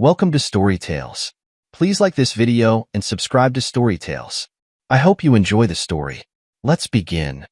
Welcome to Story Tales. Please like this video and subscribe to Story Tales. I hope you enjoy the story. Let's begin.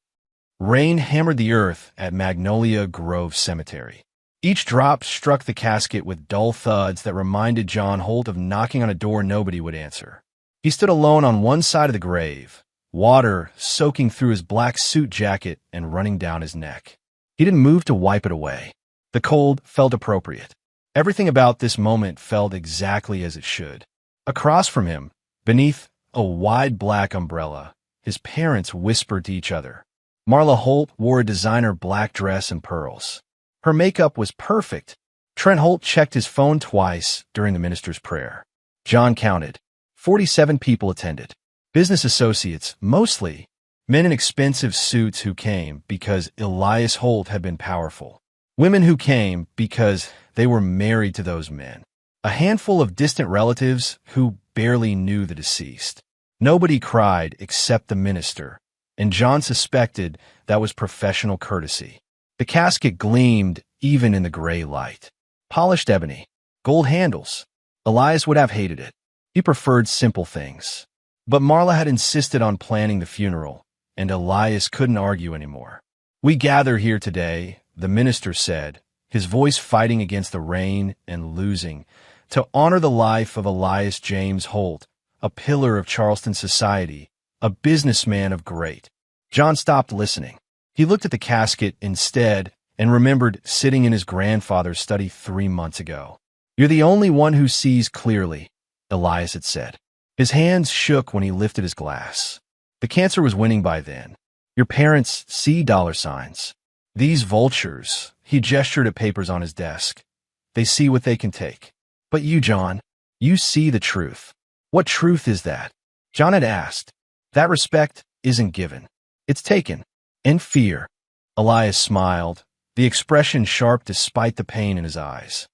Rain hammered the earth at Magnolia Grove Cemetery. Each drop struck the casket with dull thuds that reminded John Holt of knocking on a door nobody would answer. He stood alone on one side of the grave, water soaking through his black suit jacket and running down his neck. He didn't move to wipe it away. The cold felt appropriate. Everything about this moment felt exactly as it should. Across from him, beneath a wide black umbrella, his parents whispered to each other. Marla Holt wore a designer black dress and pearls. Her makeup was perfect. Trent Holt checked his phone twice during the minister's prayer. John counted. 47 people attended. Business associates, mostly. Men in expensive suits who came because Elias Holt had been powerful. Women who came because they were married to those men. A handful of distant relatives who barely knew the deceased. Nobody cried except the minister, and John suspected that was professional courtesy. The casket gleamed even in the gray light. Polished ebony, gold handles. Elias would have hated it. He preferred simple things. But Marla had insisted on planning the funeral, and Elias couldn't argue anymore. "We gather here today," the minister said, his voice fighting against the rain and losing, "to honor the life of Elias James Holt, a pillar of Charleston society, a businessman of great." John stopped listening. He looked at the casket instead and remembered sitting in his grandfather's study 3 months ago. "You're the only one who sees clearly," Elias had said. His hands shook when he lifted his glass. The cancer was winning by then. "Your parents see dollar signs. These vultures," he gestured at papers on his desk. "They see what they can take. But you, John, you see the truth." "What truth is that?" John had asked. "That respect isn't given. It's taken. And fear." Elias smiled, the expression sharp despite the pain in his eyes.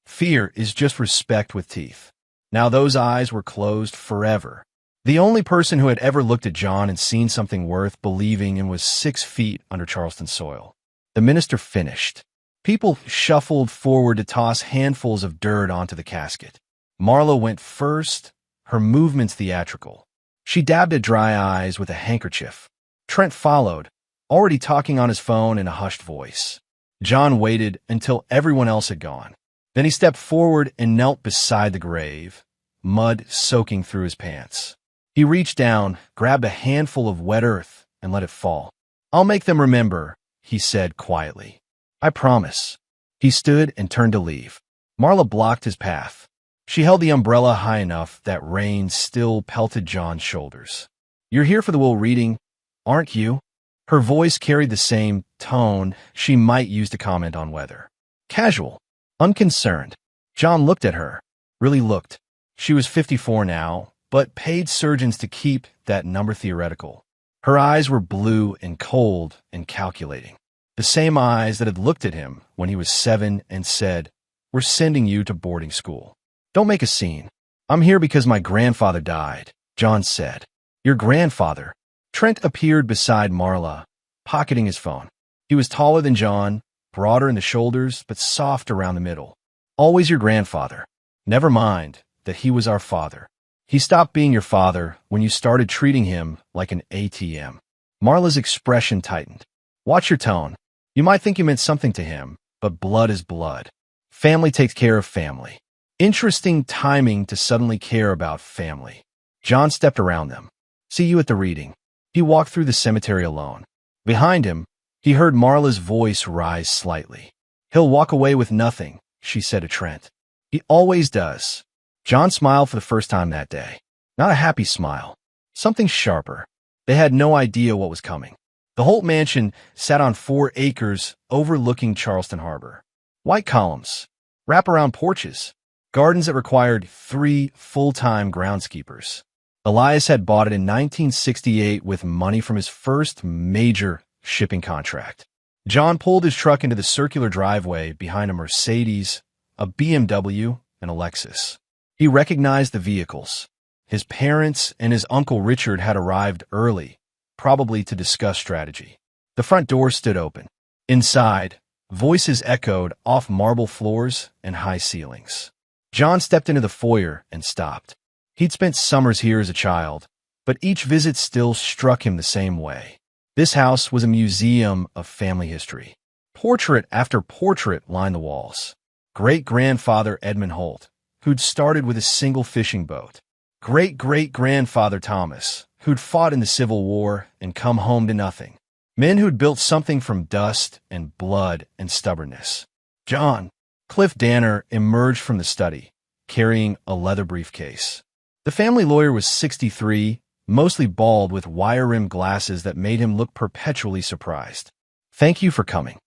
"Fear is just respect with teeth." Now those eyes were closed forever. The only person who had ever looked at John and seen something worth believing in was 6 feet under Charleston soil. The minister finished. People shuffled forward to toss handfuls of dirt onto the casket. Marla went first, her movements theatrical. She dabbed at dry eyes with a handkerchief. Trent followed, already talking on his phone in a hushed voice. John waited until everyone else had gone. Then he stepped forward and knelt beside the grave, mud soaking through his pants. He reached down, grabbed a handful of wet earth, and let it fall. "I'll make them remember," he said quietly. "I promise." He stood and turned to leave. Marla blocked his path. She held the umbrella high enough that rain still pelted John's shoulders. "You're here for the will reading, aren't you?" Her voice carried the same tone she might use to comment on weather. Casual, unconcerned. John looked at her. Really looked. She was 54 now, but paid surgeons to keep that number theoretical. Her eyes were blue and cold and calculating. The same eyes that had looked at him when he was 7 and said, "We're sending you to boarding school. Don't make a scene." "I'm here because my grandfather died," John said. "Your grandfather?" Trent appeared beside Marla, pocketing his phone. He was taller than John, broader in the shoulders, but soft around the middle. "Always your grandfather. Never mind that he was our father. He stopped being your father when you started treating him like an ATM. Marla's expression tightened. "Watch your tone. You might think you meant something to him, but blood is blood. Family takes care of family." Interesting timing to suddenly care about family. John stepped around them. "See you at the reading." He walked through the cemetery alone. Behind him, he heard Marla's voice rise slightly. "He'll walk away with nothing," she said to Trent. "He always does." John smiled for the first time that day. Not a happy smile. Something sharper. They had no idea what was coming. The Holt mansion sat on 4 acres overlooking Charleston Harbor. White columns, wraparound porches, gardens that required 3 full-time groundskeepers. Elias had bought it in 1968 with money from his first major shipping contract. John pulled his truck into the circular driveway behind a Mercedes, a BMW, and a Lexus. He recognized the vehicles. His parents and his Uncle Richard had arrived early, probably to discuss strategy. The front door stood open. Inside, voices echoed off marble floors and high ceilings. John stepped into the foyer and stopped. He'd spent summers here as a child, but each visit still struck him the same way. This house was a museum of family history. Portrait after portrait lined the walls. Great-grandfather Edmund Holt, who'd started with a single fishing boat. Great-great-grandfather Thomas, who'd fought in the Civil War and come home to nothing. Men who'd built something from dust and blood and stubbornness. John, Cliff Danner, emerged from the study, carrying a leather briefcase. The family lawyer was 63, mostly bald with wire-rimmed glasses that made him look perpetually surprised. "Thank you for coming.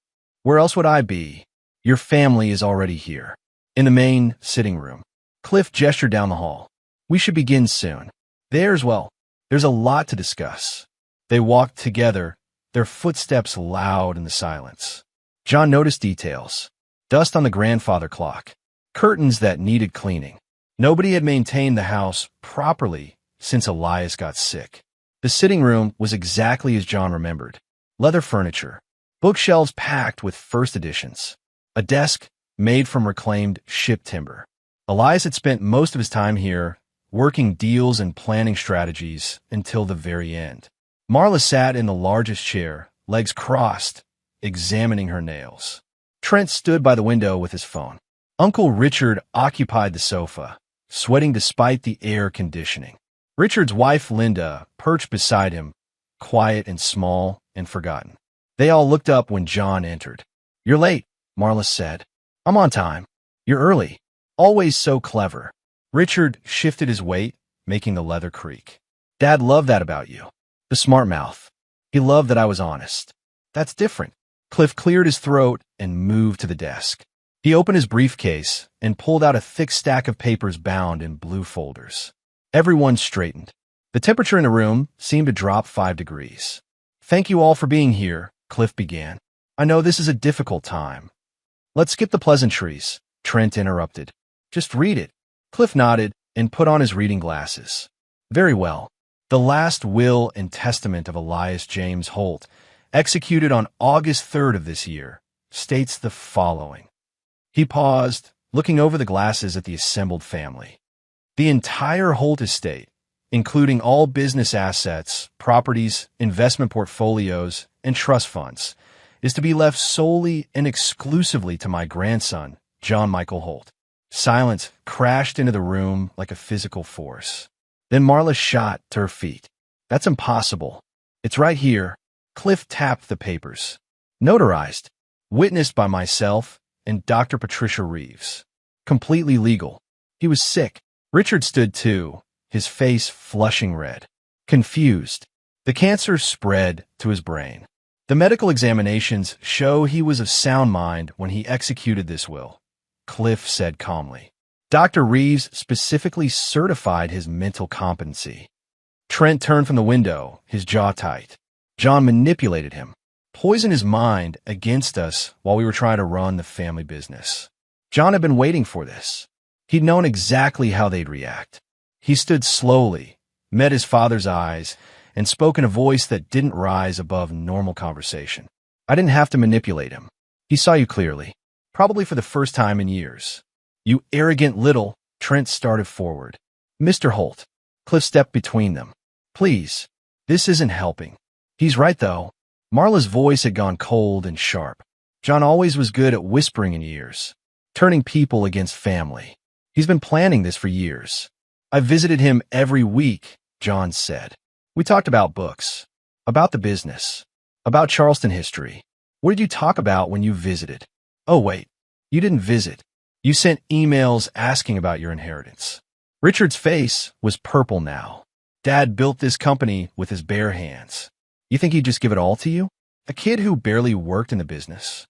Where else would I be? Your family is already here." In the main sitting room, Cliff gestured down the hall. "We should begin soon." There's a lot to discuss. They walked together, their footsteps loud in the silence. John noticed details. Dust on the grandfather clock. Curtains that needed cleaning. Nobody had maintained the house properly since Elias got sick. The sitting room was exactly as John remembered. Leather furniture. Bookshelves packed with first editions. A desk made from reclaimed ship timber. Elias had spent most of his time here, working deals and planning strategies until the very end. Marla sat in the largest chair, legs crossed, examining her nails. Trent stood by the window with his phone. Uncle Richard occupied the sofa, sweating despite the air conditioning. Richard's wife, Linda, perched beside him, quiet and small and forgotten. They all looked up when John entered. "You're late," Marla said. "I'm on time." "You're early. Always so clever." Richard shifted his weight, making the leather creak. "Dad loved that about you. The smart mouth. He loved that I was honest." "That's different." Cliff cleared his throat and moved to the desk. He opened his briefcase and pulled out a thick stack of papers bound in blue folders. Everyone straightened. The temperature in the room seemed to drop 5 degrees. "Thank you all for being here," Cliff began. "I know this is a difficult time." "Let's skip the pleasantries," Trent interrupted. "Just read it." Cliff nodded and put on his reading glasses. "Very well. The last will and testament of Elias James Holt, executed on August 3rd of this year, states the following." He paused, looking over the glasses at the assembled family. "The entire Holt estate, including all business assets, properties, investment portfolios, and trust funds, is to be left solely and exclusively to my grandson, John Michael Holt." Silence crashed into the room like a physical force. Then Marla shot to her feet. "That's impossible. It's right here." Cliff tapped the papers. "Notarized. Witnessed by myself and Dr. Patricia Reeves. Completely legal." He was sick. Richard stood too, his face flushing red. Confused. The cancer spread to his brain. "The medical examinations show he was of sound mind when he executed this will," Cliff said calmly. Dr. Reeves specifically certified his mental competency. Trent turned from the window, his jaw tight. "John manipulated him, poisoned his mind against us while we were trying to run the family business." John had been waiting for this. He'd known exactly how they'd react. He stood slowly, met his father's eyes, and spoke in a voice that didn't rise above normal conversation. "I didn't have to manipulate him. He saw you clearly, probably for the first time in years." "You arrogant little—" Trent started forward. "Mr. Holt." Cliff stepped between them. "Please, this isn't helping." "He's right, though." Marla's voice had gone cold and sharp. "John always was good at whispering in ears, turning people against family. He's been planning this for years." "I visited him every week," John said. "We talked about books, about the business, about Charleston history." "What did you talk about when you visited?" "Oh, wait. You didn't visit. You sent emails asking about your inheritance." Richard's face was purple now. "Dad built this company with his bare hands. You think he'd just give it all to you? A kid who barely worked in the business.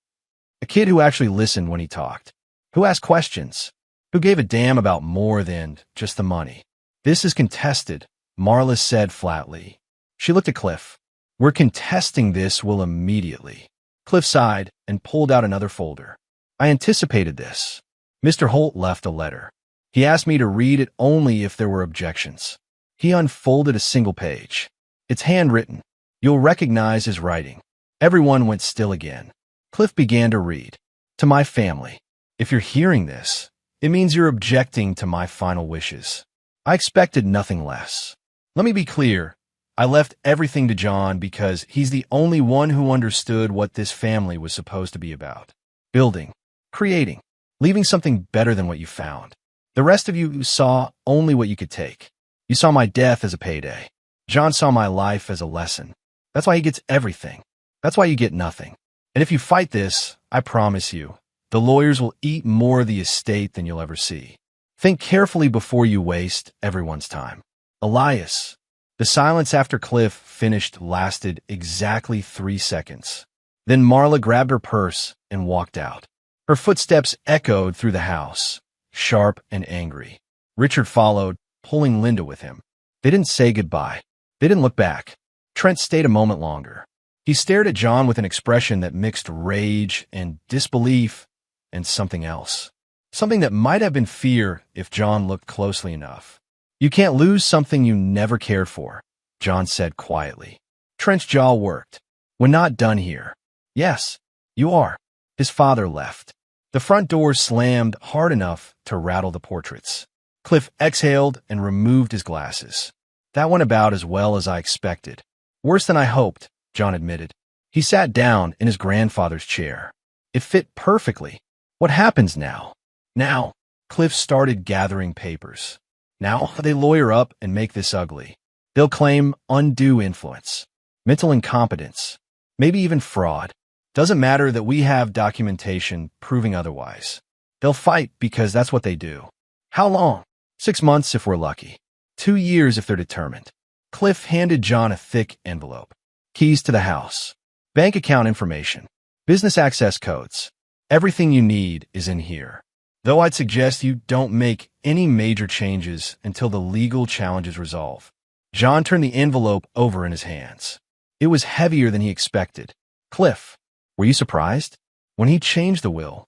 A kid who actually listened when he talked. Who asked questions. Who gave a damn about more than just the money." "This is contested," Marla said flatly. She looked at Cliff. "We're contesting this will immediately." Cliff sighed and pulled out another folder. "I anticipated this. Mr. Holt left a letter. He asked me to read it only if there were objections." He unfolded a single page. "It's handwritten. You'll recognize his writing." Everyone went still again. Cliff began to read. "To my family. If you're hearing this, It means you're objecting to my final wishes. I expected nothing less. Let me be clear. I left everything to John because he's the only one who understood what this family was supposed to be about. Building, creating, leaving something better than what you found. The rest of you saw only what you could take. You saw my death as a payday. John saw my life as a lesson. That's why he gets everything. That's why you get nothing. And if you fight this, I promise you, the lawyers will eat more of the estate than you'll ever see. Think carefully before you waste everyone's time. Elias. The silence after Cliff finished lasted exactly 3 seconds. Then Marla grabbed her purse and walked out. Her footsteps echoed through the house, sharp and angry. Richard followed, pulling Linda with him. They didn't say goodbye. They didn't look back. Trent stayed a moment longer. He stared at John with an expression that mixed rage and disbelief and something else. Something that might have been fear if John looked closely enough. You can't lose something you never cared for, John said quietly. Trent's jaw worked. We're not done here. Yes, you are. His father left. The front door slammed hard enough to rattle the portraits. Cliff exhaled and removed his glasses. That went about as well as I expected. Worse than I hoped, John admitted. He sat down in his grandfather's chair. It fit perfectly. What happens now? Now, Cliff started gathering papers. Now they lawyer up and make this ugly. They'll claim undue influence, mental incompetence, maybe even fraud. Doesn't matter that we have documentation proving otherwise. They'll fight because that's what they do. How long? 6 months if we're lucky. 2 years if they're determined. Cliff handed John a thick envelope. Keys to the house. Bank account information. Business access codes. Everything you need is in here. Though I'd suggest you don't make any major changes until the legal challenge is resolved. John turned the envelope over in his hands. It was heavier than he expected. Cliff, were you surprised? When he changed the will.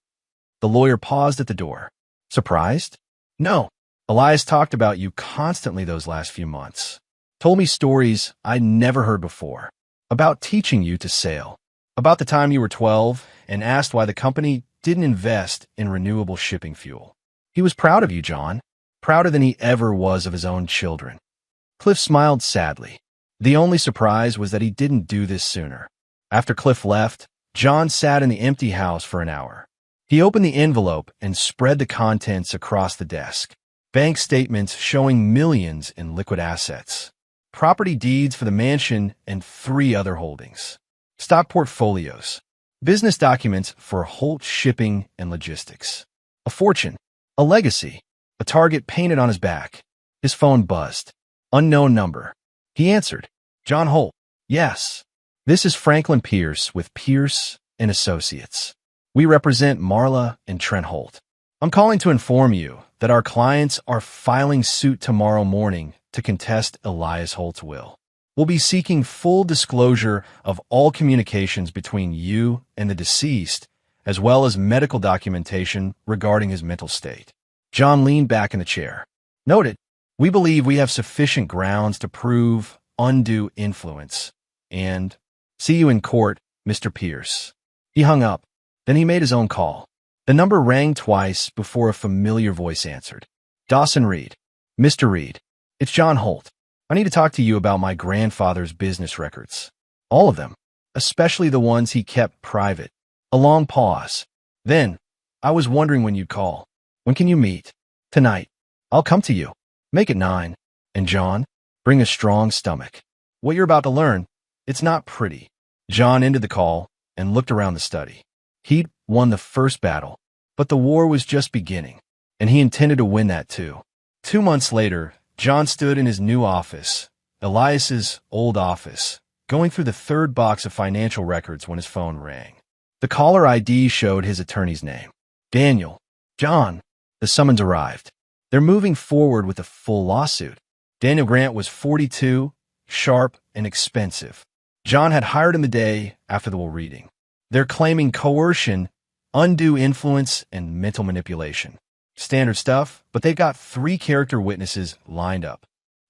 The lawyer paused at the door. Surprised? No. Elias talked about you constantly those last few months. Told me stories I'd never heard before. About teaching you to sail. About the time you were 12 and asked why the company didn't invest in renewable shipping fuel. He was proud of you, John. Prouder than he ever was of his own children. Cliff smiled sadly. The only surprise was that he didn't do this sooner. After Cliff left, John sat in the empty house for an hour. He opened the envelope and spread the contents across the desk. Bank statements showing millions in liquid assets. Property deeds for the mansion and 3 other holdings. Stock portfolios. Business documents for Holt Shipping and Logistics. A fortune. A legacy. A target painted on his back. His phone buzzed. Unknown number. He answered. John Holt. Yes. This is Franklin Pierce with Pierce and Associates. We represent Marla and Trent Holt. I'm calling to inform you that our clients are filing suit tomorrow morning to contest Elias Holt's will. We'll be seeking full disclosure of all communications between you and the deceased, as well as medical documentation regarding his mental state. John leaned back in the chair. Noted, we believe we have sufficient grounds to prove undue influence. And see you in court, Mr. Pierce. He hung up. Then he made his own call. The number rang twice before a familiar voice answered. Dawson Reed. Mr. Reed. It's John Holt. I need to talk to you about my grandfather's business records. All of them, especially the ones he kept private. A long pause. Then, I was wondering when you'd call. When can you meet? Tonight. I'll come to you. Make it 9. And John, bring a strong stomach. What you're about to learn, it's not pretty. John ended the call and looked around the study. He'd won the first battle, but the war was just beginning, and he intended to win that too. 2 months later, John stood in his new office, Elias's old office, going through the 3rd box of financial records when his phone rang. The caller ID showed his attorney's name. Daniel. John. The summons arrived. They're moving forward with a full lawsuit. Daniel Grant was 42, sharp, and expensive. John had hired him the day after the will reading. They're claiming coercion, undue influence, and mental manipulation. Standard stuff, but they've got 3 character witnesses lined up.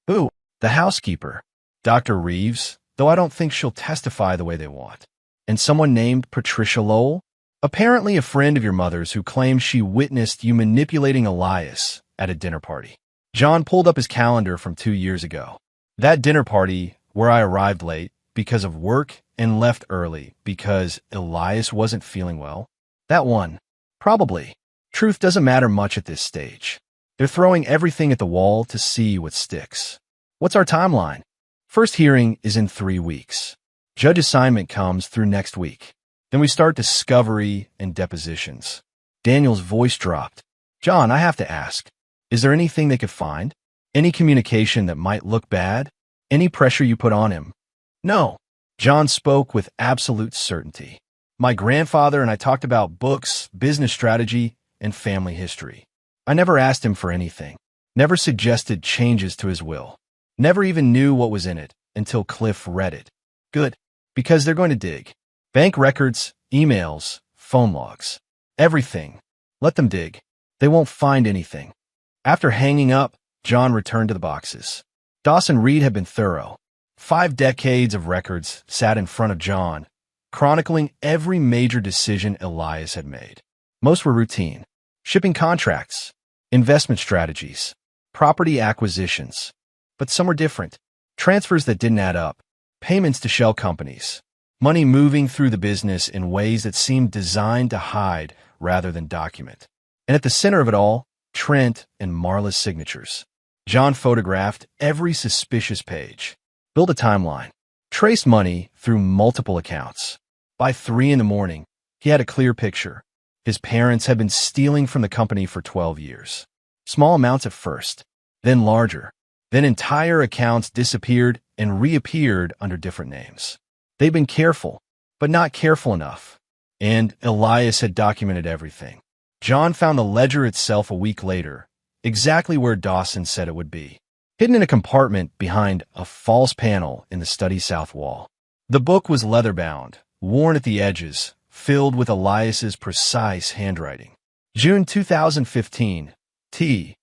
Who? The housekeeper. Dr. Reeves, though I don't think she'll testify the way they want. And someone named Patricia Lowell? Apparently a friend of your mother's who claims she witnessed you manipulating Elias at a dinner party. John pulled up his calendar from 2 years ago. That dinner party where I arrived late because of work and left early because Elias wasn't feeling well. That one. Probably. Truth doesn't matter much at this stage. They're throwing everything at the wall to see what sticks. What's our timeline? First hearing is in 3 weeks. Judge assignment comes through next week. Then we start discovery and depositions. Daniel's voice dropped. John, I have to ask, is there anything they could find? Any communication that might look bad? Any pressure you put on him? No. John spoke with absolute certainty. My grandfather and I talked about books, business strategy, and family history. I never asked him for anything. Never suggested changes to his will. Never even knew what was in it until Cliff read it. Good. Because they're going to dig. Bank records, emails, phone logs. Everything. Let them dig. They won't find anything. After hanging up, John returned to the boxes. Dawson Reed had been thorough. 5 decades of records sat in front of John, chronicling every major decision Elias had made. Most were routine. Shipping contracts, investment strategies, property acquisitions. But some were different. Transfers that didn't add up, payments to shell companies, money moving through the business in ways that seemed designed to hide rather than document. And at the center of it all, Trent and Marla's signatures. John photographed every suspicious page, built a timeline, traced money through multiple accounts. By 3 a.m, he had a clear picture. His parents had been stealing from the company for 12 years. Small amounts at first, then larger. Then entire accounts disappeared and reappeared under different names. They'd been careful, but not careful enough. And Elias had documented everything. John found the ledger itself a week later, exactly where Dawson said it would be, hidden in a compartment behind a false panel in the study south wall. The book was leather-bound, worn at the edges, filled with Elias's precise handwriting. June 2015, T.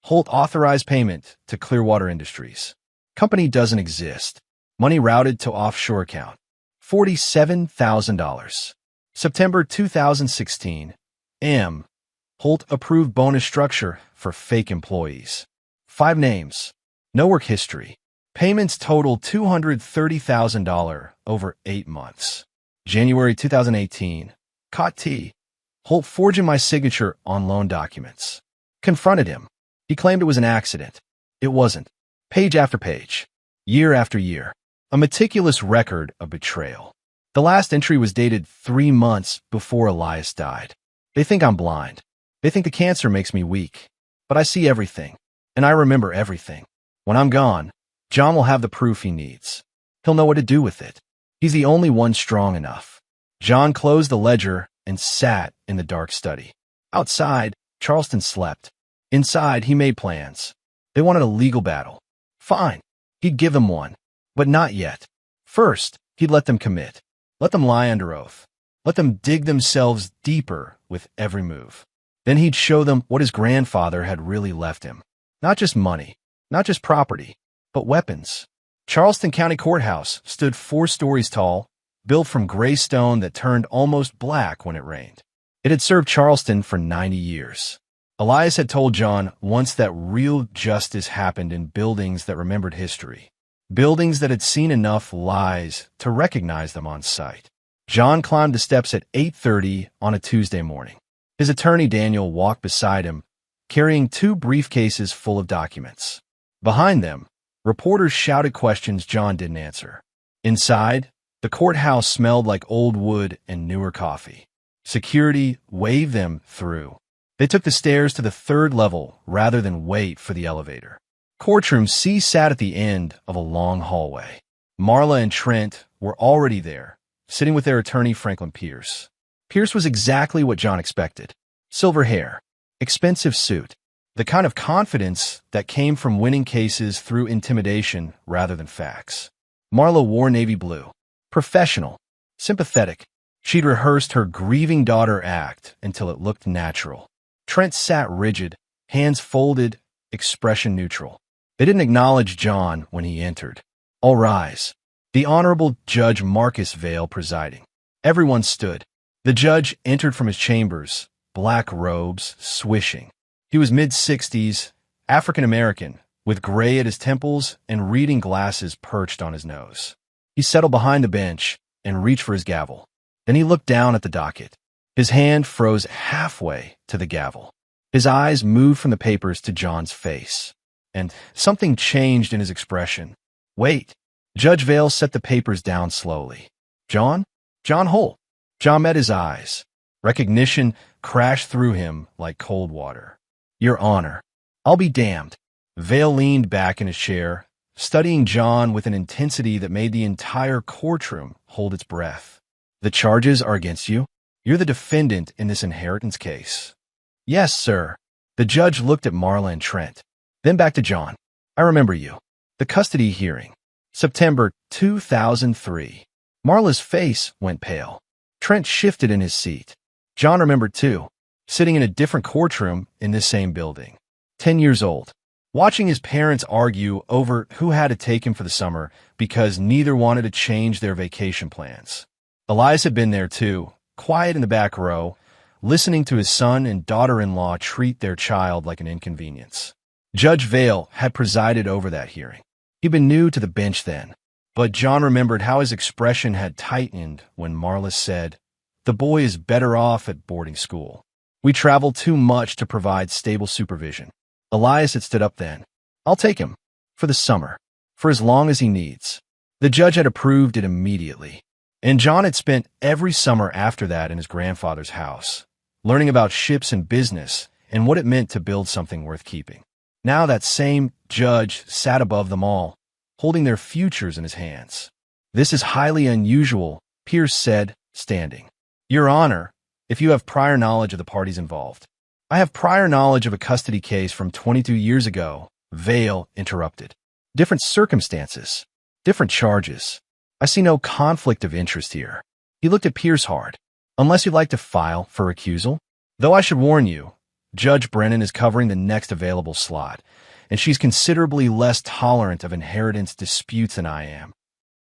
Holt authorized payment to Clearwater Industries. Company doesn't exist. Money routed to offshore account. $47,000. September 2016, M. Holt approved bonus structure for fake employees. 5 names. No work history. Payments total $230,000 over 8 months. January 2018, caught T. Holt forging my signature on loan documents. Confronted him. He claimed it was an accident. It wasn't. Page after page. Year after year. A meticulous record of betrayal. The last entry was dated 3 months before Elias died. They think I'm blind. They think the cancer makes me weak. But I see everything. And I remember everything. When I'm gone, John will have the proof he needs. He'll know what to do with it. He's the only one strong enough. John closed the ledger and sat in the dark study. Outside, Charleston slept. Inside, he made plans. They wanted a legal battle. Fine. He'd give them one. But not yet. First, he'd let them commit. Let them lie under oath. Let them dig themselves deeper with every move. Then he'd show them what his grandfather had really left him. Not just money, not just property, but weapons. Charleston County Courthouse stood 4 stories tall, built from gray stone that turned almost black when it rained. It had served Charleston for 90 years. Elias had told John once that real justice happened in buildings that remembered history. Buildings that had seen enough lies to recognize them on sight. John climbed the steps at 8:30 on a Tuesday morning. His attorney Daniel walked beside him, carrying 2 briefcases full of documents. Behind them, reporters shouted questions John didn't answer. Inside, the courthouse smelled like old wood and newer coffee. Security waved them through. They took the stairs to the 3rd level rather than wait for the elevator. Courtroom C sat at the end of a long hallway. Marla and Trent were already there, sitting with their attorney Franklin Pierce. Pierce was exactly what John expected. Silver hair, expensive suit, the kind of confidence that came from winning cases through intimidation rather than facts. Marla wore navy blue. Professional, sympathetic. She'd rehearsed her grieving daughter act until it looked natural. Trent sat rigid, hands folded, expression neutral. They didn't acknowledge John when he entered. All rise. The Honorable Judge Marcus Vale presiding. Everyone stood. The judge entered from his chambers, black robes swishing. He was mid-60s, African-American, with gray at his temples and reading glasses perched on his nose. He settled behind the bench and reached for his gavel. Then he looked down at the docket. His hand froze halfway to the gavel. His eyes moved from the papers to John's face, and something changed in his expression. Wait. Judge Vale set the papers down slowly. John? John Holt. John met his eyes. Recognition crashed through him like cold water. Your Honor. I'll be damned. Vale leaned back in his chair, studying John with an intensity that made the entire courtroom hold its breath. The charges are against you? You're the defendant in this inheritance case. Yes, sir. The judge looked at Marla and Trent, then back to John. I remember you. The custody hearing. September 2003. Marla's face went pale. Trent shifted in his seat. John remembered too, sitting in a different courtroom in this same building. 10 years old. Watching his parents argue over who had to take him for the summer because neither wanted to change their vacation plans. Elias had been there too, quiet in the back row, listening to his son and daughter-in-law treat their child like an inconvenience. Judge Vale had presided over that hearing. He'd been new to the bench then, but John remembered how his expression had tightened when Marla said, "The boy is better off at boarding school. We travel too much to provide stable supervision." Elias had stood up then. I'll take him. For the summer. For as long as he needs. The judge had approved it immediately. And John had spent every summer after that in his grandfather's house, learning about ships and business and what it meant to build something worth keeping. Now that same judge sat above them all, holding their futures in his hands. This is highly unusual, Pierce said, standing. Your Honor, if you have prior knowledge of the parties involved. I have prior knowledge of a custody case from 22 years ago, Vale interrupted. Different circumstances, different charges. I see no conflict of interest here. He looked at Pierce hard. Unless you'd like to file for recusal? Though I should warn you, Judge Brennan is covering the next available slot, and she's considerably less tolerant of inheritance disputes than I am.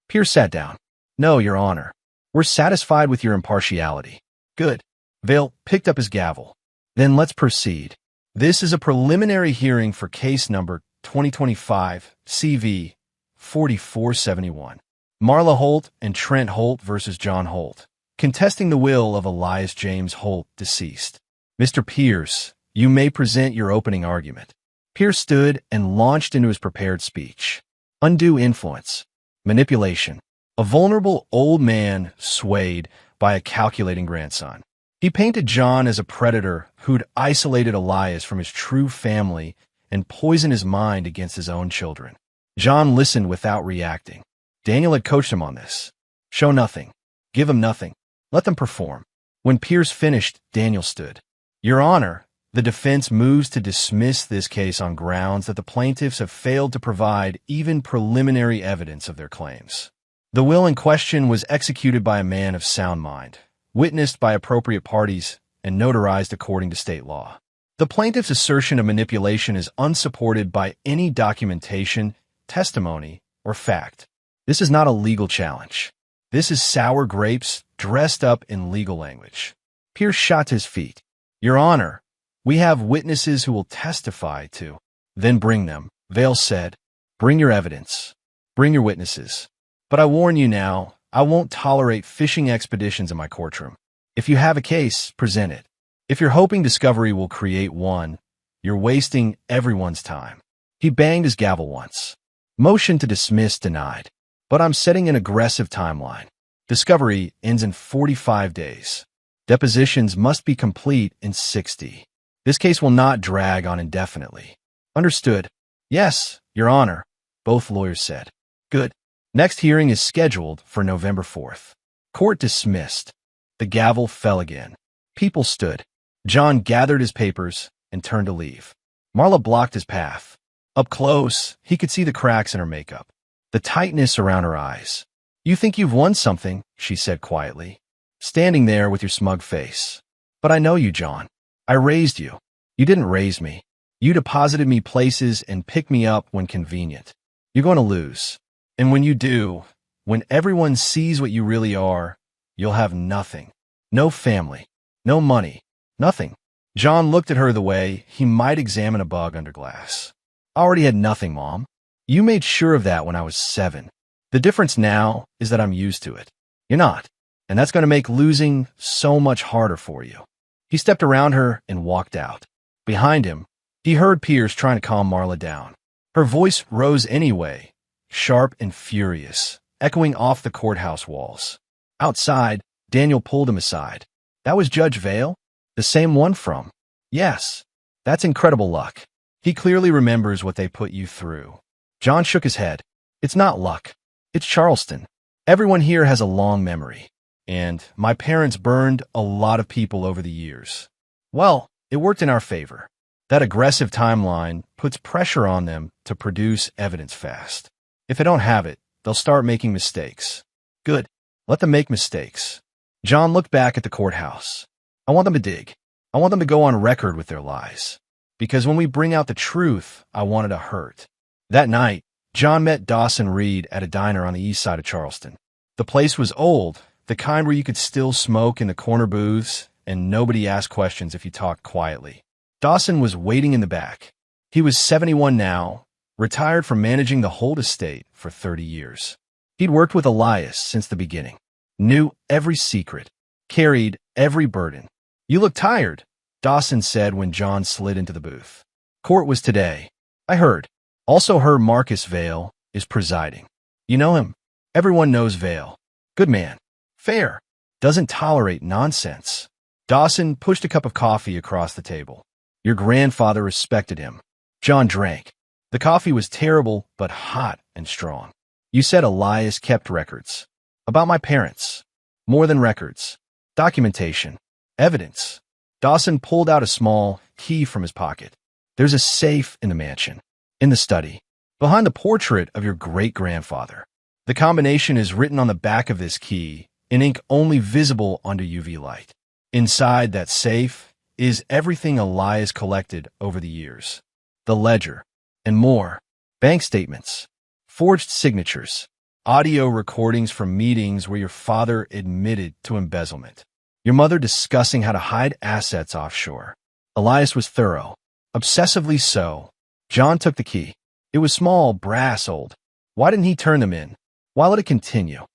Pierce sat down. No, Your Honor. We're satisfied with your impartiality. Good. Vale picked up his gavel. Then let's proceed. This is a preliminary hearing for case number 2025 CV 4471. Marla Holt and Trent Holt versus John Holt, contesting the will of Elias James Holt, deceased. Mr. Pierce, you may present your opening argument. Pierce stood and launched into his prepared speech. Undue influence. Manipulation. A vulnerable old man swayed by a calculating grandson. He painted John as a predator who'd isolated Elias from his true family and poisoned his mind against his own children. John listened without reacting. Daniel had coached him on this. Show nothing. Give him nothing. Let them perform. When Pierce finished, Daniel stood. Your Honor, the defense moves to dismiss this case on grounds that the plaintiffs have failed to provide even preliminary evidence of their claims. The will in question was executed by a man of sound mind, witnessed by appropriate parties, and notarized according to state law. The plaintiff's assertion of manipulation is unsupported by any documentation, testimony, or fact. This is not a legal challenge. This is sour grapes dressed up in legal language. Pierce shot to his feet. Your Honor, we have witnesses who will testify to. Then bring them, Vale said. Bring your evidence. Bring your witnesses. But I warn you now, I won't tolerate fishing expeditions in my courtroom. If you have a case, present it. If you're hoping discovery will create one, you're wasting everyone's time. He banged his gavel once. Motion to dismiss denied. But I'm setting an aggressive timeline. Discovery ends in 45 days. Depositions must be complete in 60. This case will not drag on indefinitely. Understood. Yes, Your Honor, both lawyers said. Good. Next hearing is scheduled for November 4th. Court dismissed. The gavel fell again. People stood. John gathered his papers and turned to leave. Marla blocked his path. Up close, he could see the cracks in her makeup, the tightness around her eyes. You think you've won something, she said quietly, standing there with your smug face. But I know you, John. I raised you. You didn't raise me. You deposited me places and picked me up when convenient. You're going to lose. And when you do, when everyone sees what you really are, you'll have nothing. No family. No money. Nothing. John looked at her the way he might examine a bug under glass. I already had nothing, Mom. You made sure of that when I was 7. The difference now is that I'm used to it. You're not. And that's going to make losing so much harder for you. He stepped around her and walked out. Behind him, he heard Piers trying to calm Marla down. Her voice rose anyway, sharp and furious, echoing off the courthouse walls. Outside, Daniel pulled him aside. That was Judge Vale? The same one from? Yes. That's incredible luck. He clearly remembers what they put you through. John shook his head. It's not luck. It's Charleston. Everyone here has a long memory. And my parents burned a lot of people over the years. Well, it worked in our favor. That aggressive timeline puts pressure on them to produce evidence fast. If they don't have it, they'll start making mistakes. Good. Let them make mistakes. John looked back at the courthouse. I want them to dig. I want them to go on record with their lies. Because when we bring out the truth, I want it to hurt. That night, John met Dawson Reed at a diner on the east side of Charleston. The place was old, the kind where you could still smoke in the corner booths, and nobody asked questions if you talked quietly. Dawson was waiting in the back. He was 71 now, retired from managing the Holt estate for 30 years. He'd worked with Elias since the beginning, knew every secret, carried every burden. You look tired, Dawson said when John slid into the booth. Court was today. I heard. Also heard Marcus Vale is presiding. You know him? Everyone knows Vale. Good man. Fair. Doesn't tolerate nonsense. Dawson pushed a cup of coffee across the table. Your grandfather respected him. John drank. The coffee was terrible, but hot and strong. You said Elias kept records. About my parents. More than records. Documentation. Evidence. Dawson pulled out a small key from his pocket. There's a safe in the mansion. In the study. Behind the portrait of your great-grandfather. The combination is written on the back of this key, in ink only visible under UV light. Inside that safe is everything Elias collected over the years. The ledger. And more. Bank statements. Forged signatures. Audio recordings from meetings where your father admitted to embezzlement. Your mother discussing how to hide assets offshore. Elias was thorough. Obsessively so. John took the key. It was small, brass old. Why didn't he turn them in? Why let it continue?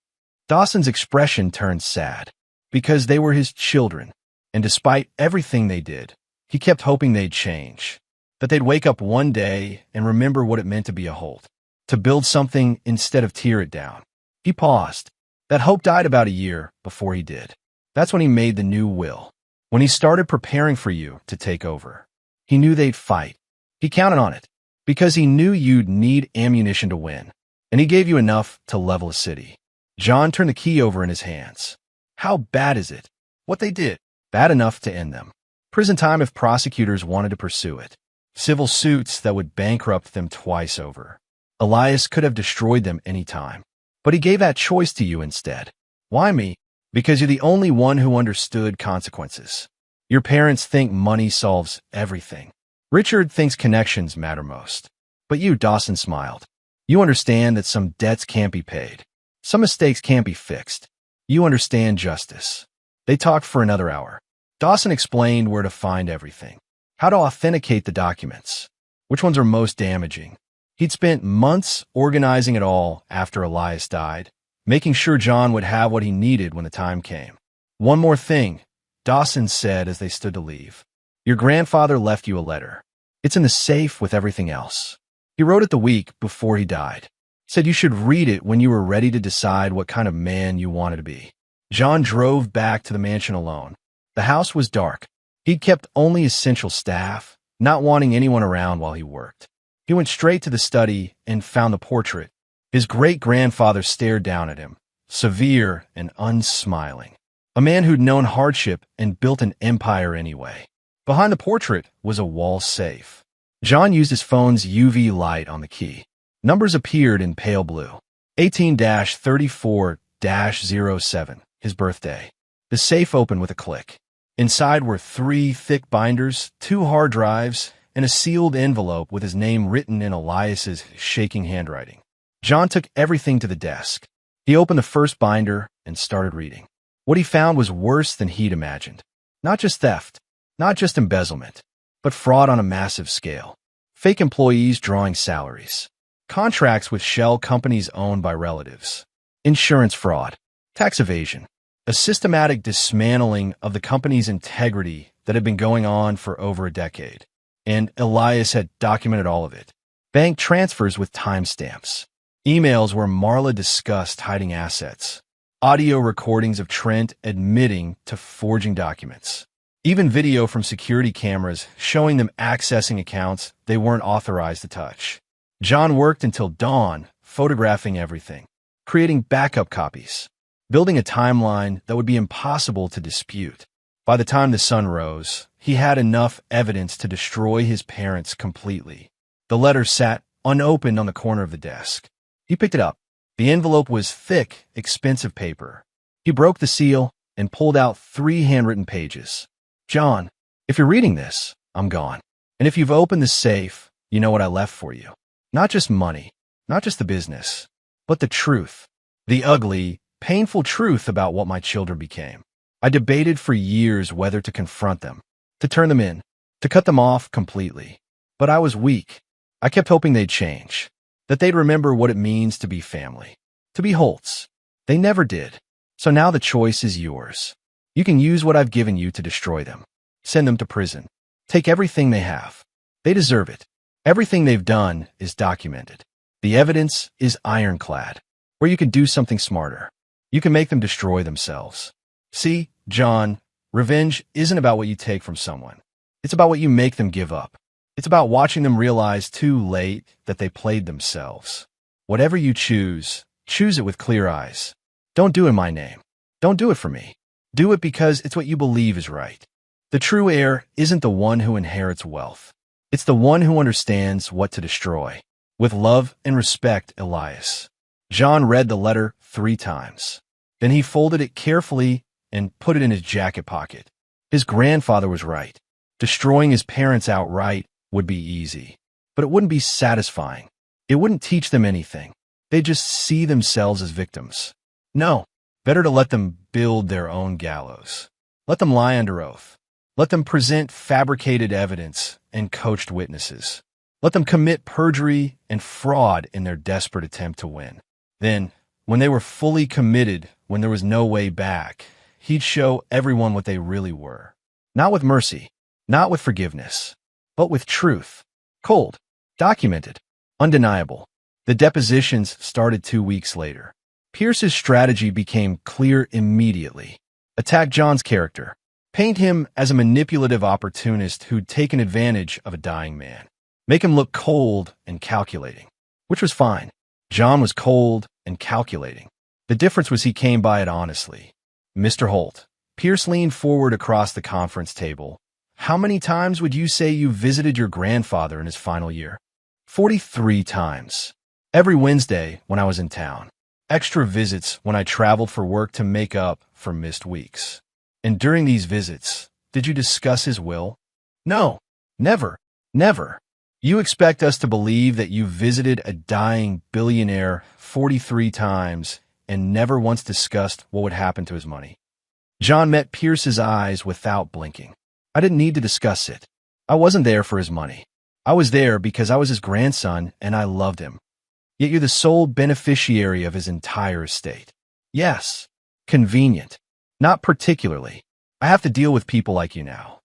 Dawson's expression turned sad. Because they were his children. And despite everything they did, he kept hoping they'd change. That they'd wake up one day and remember what it meant to be a Holt. To build something instead of tear it down. He paused. That hope died about a year before he did. That's when he made the new will. When he started preparing for you to take over. He knew they'd fight. He counted on it. Because he knew you'd need ammunition to win. And he gave you enough to level a city. John turned the key over in his hands. How bad is it? What they did. Bad enough to end them. Prison time if prosecutors wanted to pursue it. Civil suits that would bankrupt them twice over. Elias could have destroyed them any time. But he gave that choice to you instead. Why me? Because you're the only one who understood consequences. Your parents think money solves everything. Richard thinks connections matter most. But you, Dawson smiled. You understand that some debts can't be paid. Some mistakes can't be fixed. You understand justice. They talked for another hour. Dawson explained where to find everything. How to authenticate the documents. Which ones are most damaging. He'd spent months organizing it all after Elias died, making sure John would have what he needed when the time came. One more thing, Dawson said as they stood to leave. Your grandfather left you a letter. It's in the safe with everything else. He wrote it the week before he died. Said you should read it when you were ready to decide what kind of man you wanted to be. John drove back to the mansion alone. The house was dark. He'd kept only essential staff, not wanting anyone around while he worked. He went straight to the study and found the portrait. His great-grandfather stared down at him, severe and unsmiling. A man who'd known hardship and built an empire anyway. Behind the portrait was a wall safe. John used his phone's UV light on the key. Numbers appeared in pale blue. 18-34-07, his birthday. The safe opened with a click. Inside were 3 thick binders, 2 hard drives, and a sealed envelope with his name written in Elias's shaking handwriting. John took everything to the desk. He opened the first binder and started reading. What he found was worse than he'd imagined. Not just theft, not just embezzlement, but fraud on a massive scale. Fake employees drawing salaries. Contracts with shell companies owned by relatives. Insurance fraud. Tax evasion. A systematic dismantling of the company's integrity that had been going on for over a decade. And Elias had documented all of it. Bank transfers with timestamps. Emails where Marla discussed hiding assets. Audio recordings of Trent admitting to forging documents. Even video from security cameras showing them accessing accounts they weren't authorized to touch. John worked until dawn, photographing everything, creating backup copies, building a timeline that would be impossible to dispute. By the time the sun rose, he had enough evidence to destroy his parents completely. The letter sat unopened on the corner of the desk. He picked it up. The envelope was thick, expensive paper. He broke the seal and pulled out 3 handwritten pages. John, if you're reading this, I'm gone. And if you've opened the safe, you know what I left for you. Not just money, not just the business, but the truth. The ugly, painful truth about what my children became. I debated for years whether to confront them, to turn them in, to cut them off completely. But I was weak. I kept hoping they'd change, that they'd remember what it means to be family, to be Holtz. They never did. So now the choice is yours. You can use what I've given you to destroy them. Send them to prison. Take everything they have. They deserve it. Everything they've done is documented. The evidence is ironclad. Or you can do something smarter. You can make them destroy themselves. See, John, revenge isn't about what you take from someone. It's about what you make them give up. It's about watching them realize too late that they played themselves. Whatever you choose, choose it with clear eyes. Don't do it in my name. Don't do it for me. Do it because it's what you believe is right. The true heir isn't the one who inherits wealth. It's the one who understands what to destroy. With love and respect, Elias. John read the letter 3 times. Then he folded it carefully and put it in his jacket pocket. His grandfather was right. Destroying his parents outright would be easy. But it wouldn't be satisfying. It wouldn't teach them anything. They'd just see themselves as victims. No, better to let them build their own gallows. Let them lie under oath. Let them present fabricated evidence and coached witnesses. Let them commit perjury and fraud in their desperate attempt to win. Then, when they were fully committed, when there was no way back, he'd show everyone what they really were. Not with mercy, not with forgiveness, but with truth. Cold, documented, undeniable. The depositions started 2 weeks later. Pierce's strategy became clear immediately. Attack John's character. Paint him as a manipulative opportunist who'd taken advantage of a dying man. Make him look cold and calculating. Which was fine. John was cold and calculating. The difference was he came by it honestly. Mr. Holt. Pierce leaned forward across the conference table. How many times would you say you visited your grandfather in his final year? 43 times. Every Wednesday when I was in town. Extra visits when I traveled for work to make up for missed weeks. And during these visits, did you discuss his will? No, never, never. You expect us to believe that you visited a dying billionaire 43 times and never once discussed what would happen to his money. John met Pierce's eyes without blinking. I didn't need to discuss it. I wasn't there for his money. I was there because I was his grandson and I loved him. Yet you're the sole beneficiary of his entire estate. Yes, convenient. Not particularly. I have to deal with people like you now.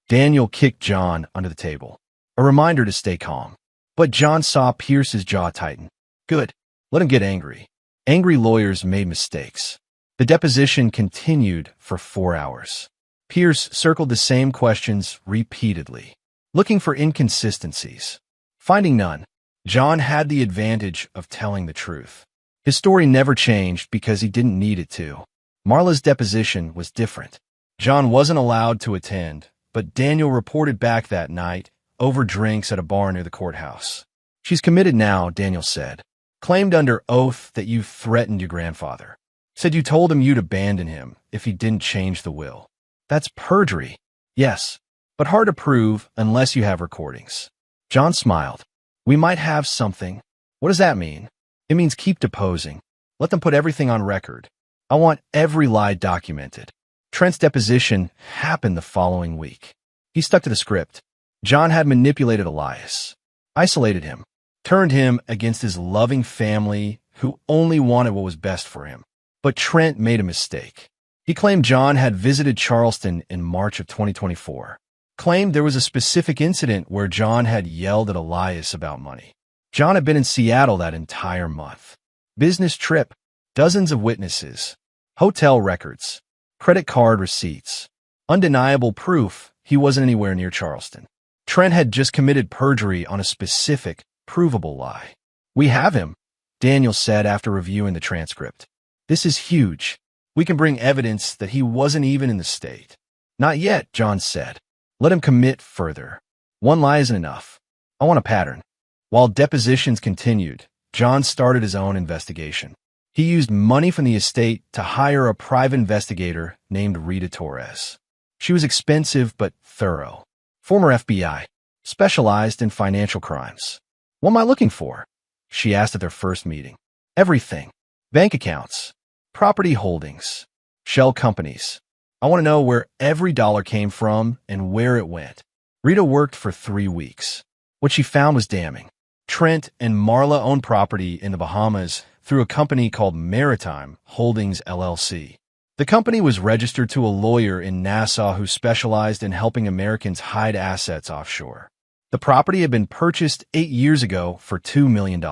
Daniel kicked John under the table. A reminder to stay calm. But John saw Pierce's jaw tighten. Good. Let him get angry. Angry lawyers made mistakes. The deposition continued for 4 hours. Pierce circled the same questions repeatedly, looking for inconsistencies. Finding none, John had the advantage of telling the truth. His story never changed because he didn't need it to. Marla's deposition was different. John wasn't allowed to attend, but Daniel reported back that night over drinks at a bar near the courthouse. She's committed now, Daniel said. Claimed under oath that you threatened your grandfather. Said you told him you'd abandon him if he didn't change the will. That's perjury. Yes, but hard to prove unless you have recordings. John smiled. We might have something. What does that mean? It means keep deposing. Let them put everything on record. I want every lie documented. Trent's deposition happened the following week. He stuck to the script. John had manipulated Elias, isolated him, turned him against his loving family who only wanted what was best for him. But Trent made a mistake. He claimed John had visited Charleston in March of 2024, claimed there was a specific incident where John had yelled at Elias about money. John had been in Seattle that entire month. Business trip, dozens of witnesses, hotel records, credit card receipts, undeniable proof he wasn't anywhere near Charleston. Trent had just committed perjury on a specific, provable lie. "We have him," Daniel said after reviewing the transcript. "This is huge. We can bring evidence that he wasn't even in the state." "Not yet," John said. "Let him commit further. One lie isn't enough. I want a pattern." While depositions continued, John started his own investigation. He used money from the estate to hire a private investigator named Rita Torres. She was expensive but thorough. Former FBI, specialized in financial crimes. "What am I looking for?" she asked at their first meeting. "Everything. Bank accounts, property holdings, shell companies. I want to know where every dollar came from and where it went." Rita worked for 3 weeks. What she found was damning. Trent and Marla owned property in the Bahamas through a company called Maritime Holdings LLC. The company was registered to a lawyer in Nassau who specialized in helping Americans hide assets offshore. The property had been purchased 8 years ago for $2 million.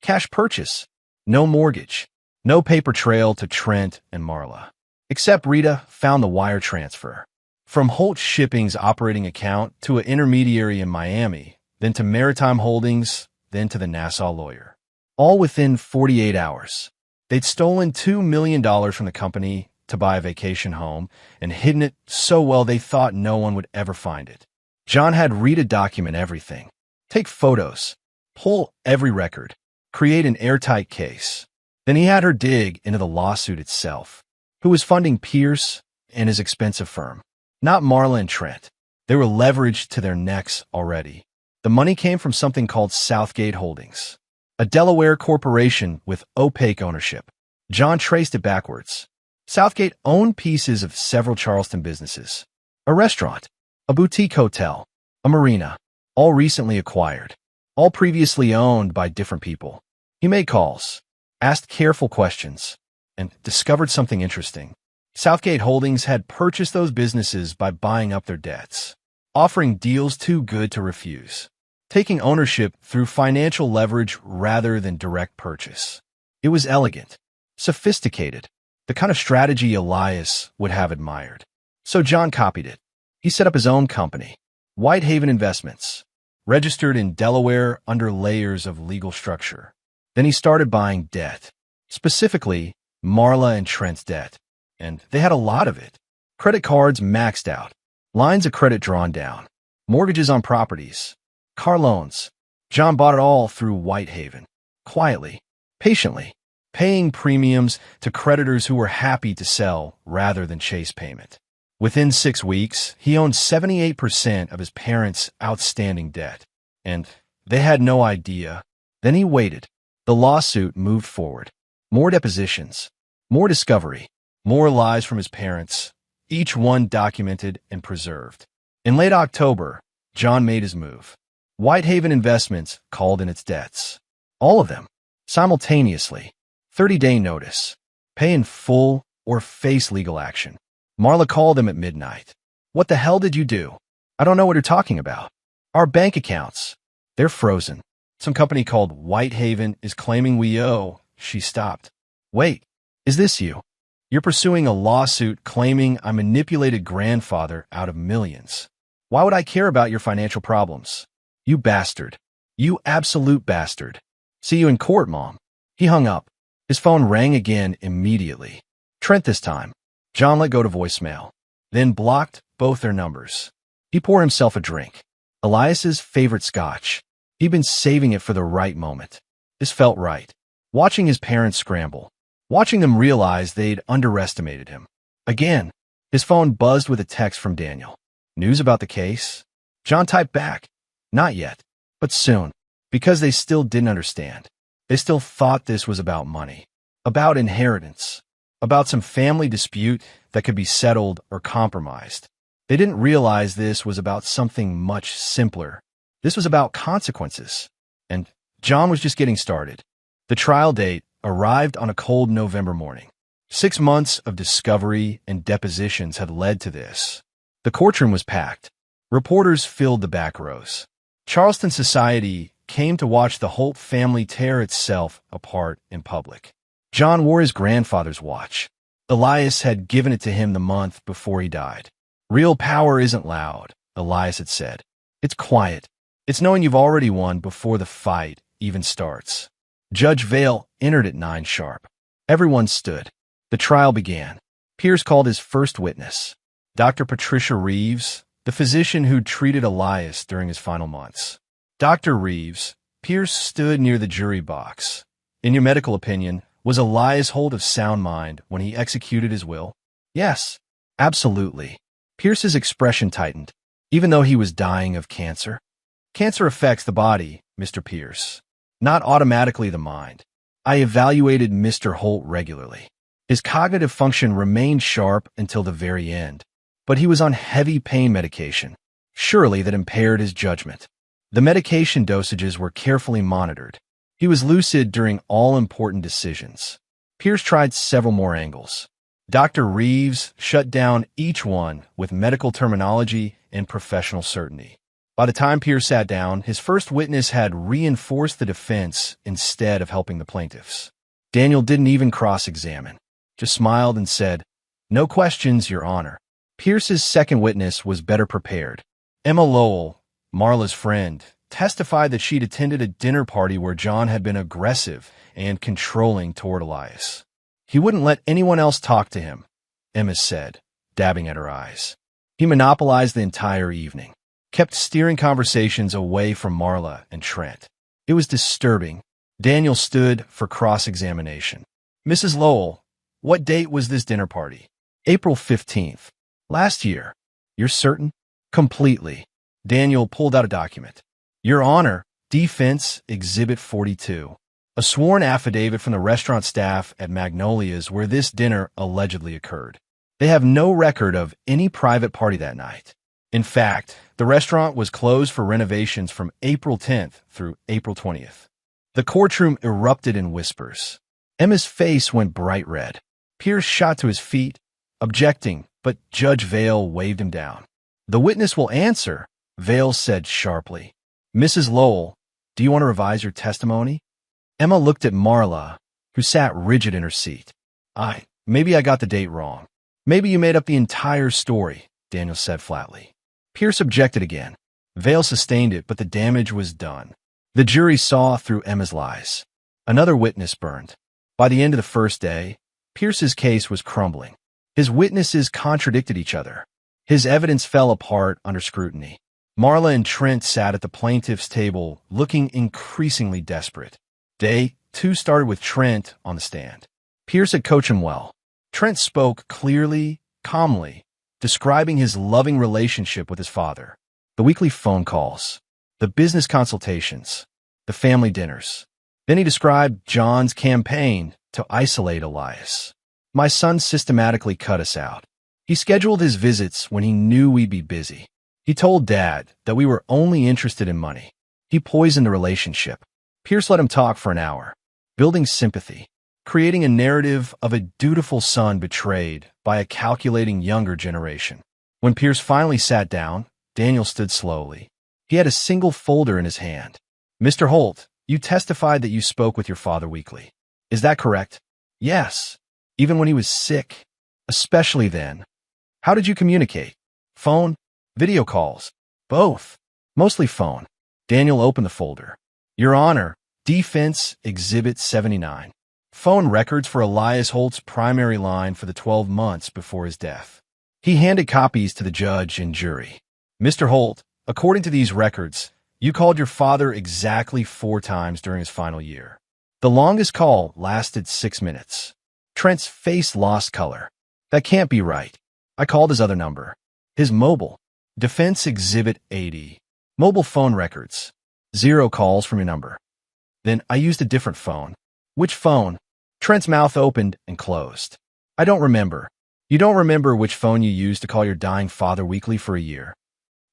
Cash purchase, no mortgage, no paper trail to Trent and Marla. Except Rita found the wire transfer. From Holt Shipping's operating account to an intermediary in Miami, then to Maritime Holdings, then to the Nassau lawyer. All within 48 hours. They'd stolen $2 million from the company to buy a vacation home and hidden it so well they thought no one would ever find it. John had Rita document everything. Take photos, pull every record, create an airtight case. Then he had her dig into the lawsuit itself. Who was funding Pierce and his expensive firm? Not Marla and Trent. They were leveraged to their necks already. The money came from something called Southgate Holdings, a Delaware corporation with opaque ownership. John traced it backwards. Southgate owned pieces of several Charleston businesses. A restaurant, a boutique hotel, a marina, all recently acquired, all previously owned by different people. He made calls, asked careful questions, and discovered something interesting. Southgate Holdings had purchased those businesses by buying up their debts, offering deals too good to refuse, taking ownership through financial leverage rather than direct purchase. It was elegant, sophisticated, the kind of strategy Elias would have admired. So John copied it. He set up his own company, Whitehaven Investments, registered in Delaware under layers of legal structure. Then he started buying debt, specifically Marla and Trent's debt, and they had a lot of it. Credit cards maxed out, lines of credit drawn down, mortgages on properties, car loans. John bought it all through Whitehaven, quietly, patiently, paying premiums to creditors who were happy to sell rather than chase payment. Within 6 weeks, he owned 78% of his parents' outstanding debt, and they had no idea. Then he waited. The lawsuit moved forward. More depositions, more discovery, more lies from his parents, each one documented and preserved. In late October, John made his move. Whitehaven Investments called in its debts. All of them, simultaneously. 30-day notice. Pay in full or face legal action. Marla called them at midnight. "What the hell did you do? I don't know what you're talking about. Our bank accounts, they're frozen. Some company called Whitehaven is claiming we owe." She stopped. "Wait, is this you? You're pursuing a lawsuit claiming I manipulated grandfather out of millions. Why would I care about your financial problems? You bastard. You absolute bastard. See you in court, Mom." He hung up. His phone rang again immediately. Trent this time. John let go to voicemail, then blocked both their numbers. He poured himself a drink. Elias's favorite scotch. He'd been saving it for the right moment. This felt right. Watching his parents scramble. Watching them realize they'd underestimated him. Again, his phone buzzed with a text from Daniel. News about the case? John typed back. Not yet, but soon, because they still didn't understand. They still thought this was about money, about inheritance, about some family dispute that could be settled or compromised. They didn't realize this was about something much simpler. This was about consequences. And John was just getting started. The trial date arrived on a cold November morning. 6 months of discovery and depositions had led to this. The courtroom was packed. Reporters filled the back rows. Charleston society came to watch the Holt family tear itself apart in public. John wore his grandfather's watch. Elias had given it to him the month before he died. Real power isn't loud, Elias had said. It's quiet. It's knowing you've already won before the fight even starts. Judge Vale entered at 9 sharp. Everyone stood. The trial began. Pierce called his first witness, Dr. Patricia Reeves, the physician who treated Elias during his final months. Dr. Reeves, Pierce stood near the jury box. In your medical opinion, was Elias Holt of sound mind when he executed his will? Yes, absolutely. Pierce's expression tightened, even though he was dying of cancer. Cancer affects the body, Mr. Pierce, not automatically the mind. I evaluated Mr. Holt regularly. His cognitive function remained sharp until the very end, but he was on heavy pain medication. Surely that impaired his judgment. The medication dosages were carefully monitored. He was lucid during all important decisions. Pierce tried several more angles. Dr. Reeves shut down each one with medical terminology and professional certainty. By the time Pierce sat down, his first witness had reinforced the defense instead of helping the plaintiffs. Daniel didn't even cross-examine, just smiled and said, "No questions, Your Honor." Pierce's second witness was better prepared. Emma Lowell, Marla's friend, testified that she'd attended a dinner party where John had been aggressive and controlling toward Elias. He wouldn't let anyone else talk to him, Emma said, dabbing at her eyes. He monopolized the entire evening, kept steering conversations away from Marla and Trent. It was disturbing. Daniel stood for cross-examination. Mrs. Lowell, what date was this dinner party? April 15th. Last year. You're certain? Completely. Daniel pulled out a document. Your Honor, Defense Exhibit 42. A sworn affidavit from the restaurant staff at Magnolia's where this dinner allegedly occurred. They have no record of any private party that night. In fact, the restaurant was closed for renovations from April 10th through April 20th. The courtroom erupted in whispers. Emma's face went bright red. Pierce shot to his feet, objecting, but Judge Vale waved him down. The witness will answer, Vale said sharply. Mrs. Lowell, do you want to revise your testimony? Emma looked at Marla, who sat rigid in her seat. Maybe I got the date wrong. Maybe you made up the entire story, Daniel said flatly. Pierce objected again. Vale sustained it, but the damage was done. The jury saw through Emma's lies. Another witness burned. By the end of the first day, Pierce's case was crumbling. His witnesses contradicted each other. His evidence fell apart under scrutiny. Marla and Trent sat at the plaintiff's table, looking increasingly desperate. Day 2 started with Trent on the stand. Pierce had coached him well. Trent spoke clearly, calmly, describing his loving relationship with his father, the weekly phone calls, the business consultations, the family dinners. Then he described John's campaign to isolate Elias. My son systematically cut us out. He scheduled his visits when he knew we'd be busy. He told Dad that we were only interested in money. He poisoned the relationship. Pierce let him talk for an hour, building sympathy, creating a narrative of a dutiful son betrayed by a calculating younger generation. When Pierce finally sat down, Daniel stood slowly. He had a single folder in his hand. Mr. Holt, you testified that you spoke with your father weekly. Is that correct? Yes. Even when he was sick? Especially then. How did you communicate? Phone? Video calls? Both. Mostly phone. Daniel opened the folder. Your Honor, Defense Exhibit 79. Phone records for Elias Holt's primary line for the 12 months before his death. He handed copies to the judge and jury. Mr. Holt, according to these records, you called your father exactly 4 times during his final year. The longest call lasted 6 minutes. Trent's face lost color. That can't be right. I called his other number. His mobile. Defense Exhibit 80. Mobile phone records. 0 calls from your number. Then I used a different phone. Which phone? Trent's mouth opened and closed. I don't remember. You don't remember which phone you used to call your dying father weekly for a year?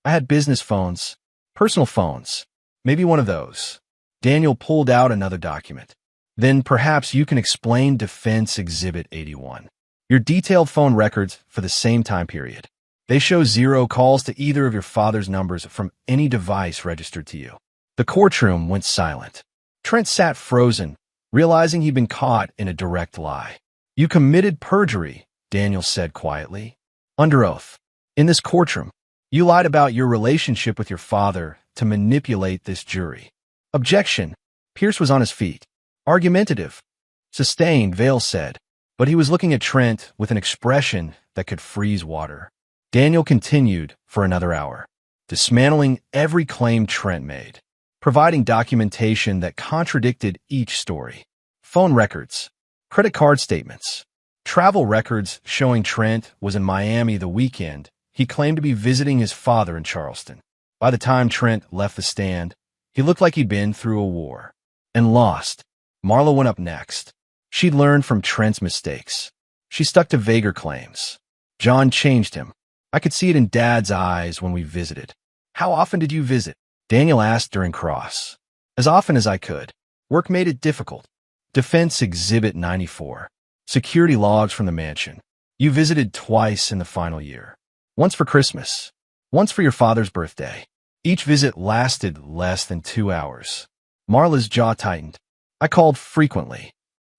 I had business phones, personal phones, maybe one of those. Daniel pulled out another document. Then perhaps you can explain Defense Exhibit 81. Your detailed phone records for the same time period. They show 0 calls to either of your father's numbers from any device registered to you. The courtroom went silent. Trent sat frozen, realizing he'd been caught in a direct lie. You committed perjury, Daniel said quietly. Under oath. In this courtroom, you lied about your relationship with your father to manipulate this jury. Objection. Pierce was on his feet. Argumentative. Sustained, Vale said, but he was looking at Trent with an expression that could freeze water. Daniel continued for another hour, dismantling every claim Trent made, providing documentation that contradicted each story. Phone records, credit card statements, travel records showing Trent was in Miami the weekend he claimed to be visiting his father in Charleston. By the time Trent left the stand, he looked like he'd been through a war and lost. Marla went up next. She'd learned from Trent's mistakes. She stuck to vaguer claims. John changed him. I could see it in Dad's eyes when we visited. How often did you visit? Daniel asked during cross. As often as I could. Work made it difficult. Defense Exhibit 94. Security logs from the mansion. You visited twice in the final year. Once for Christmas. Once for your father's birthday. Each visit lasted less than 2 hours. Marla's jaw tightened. I called frequently.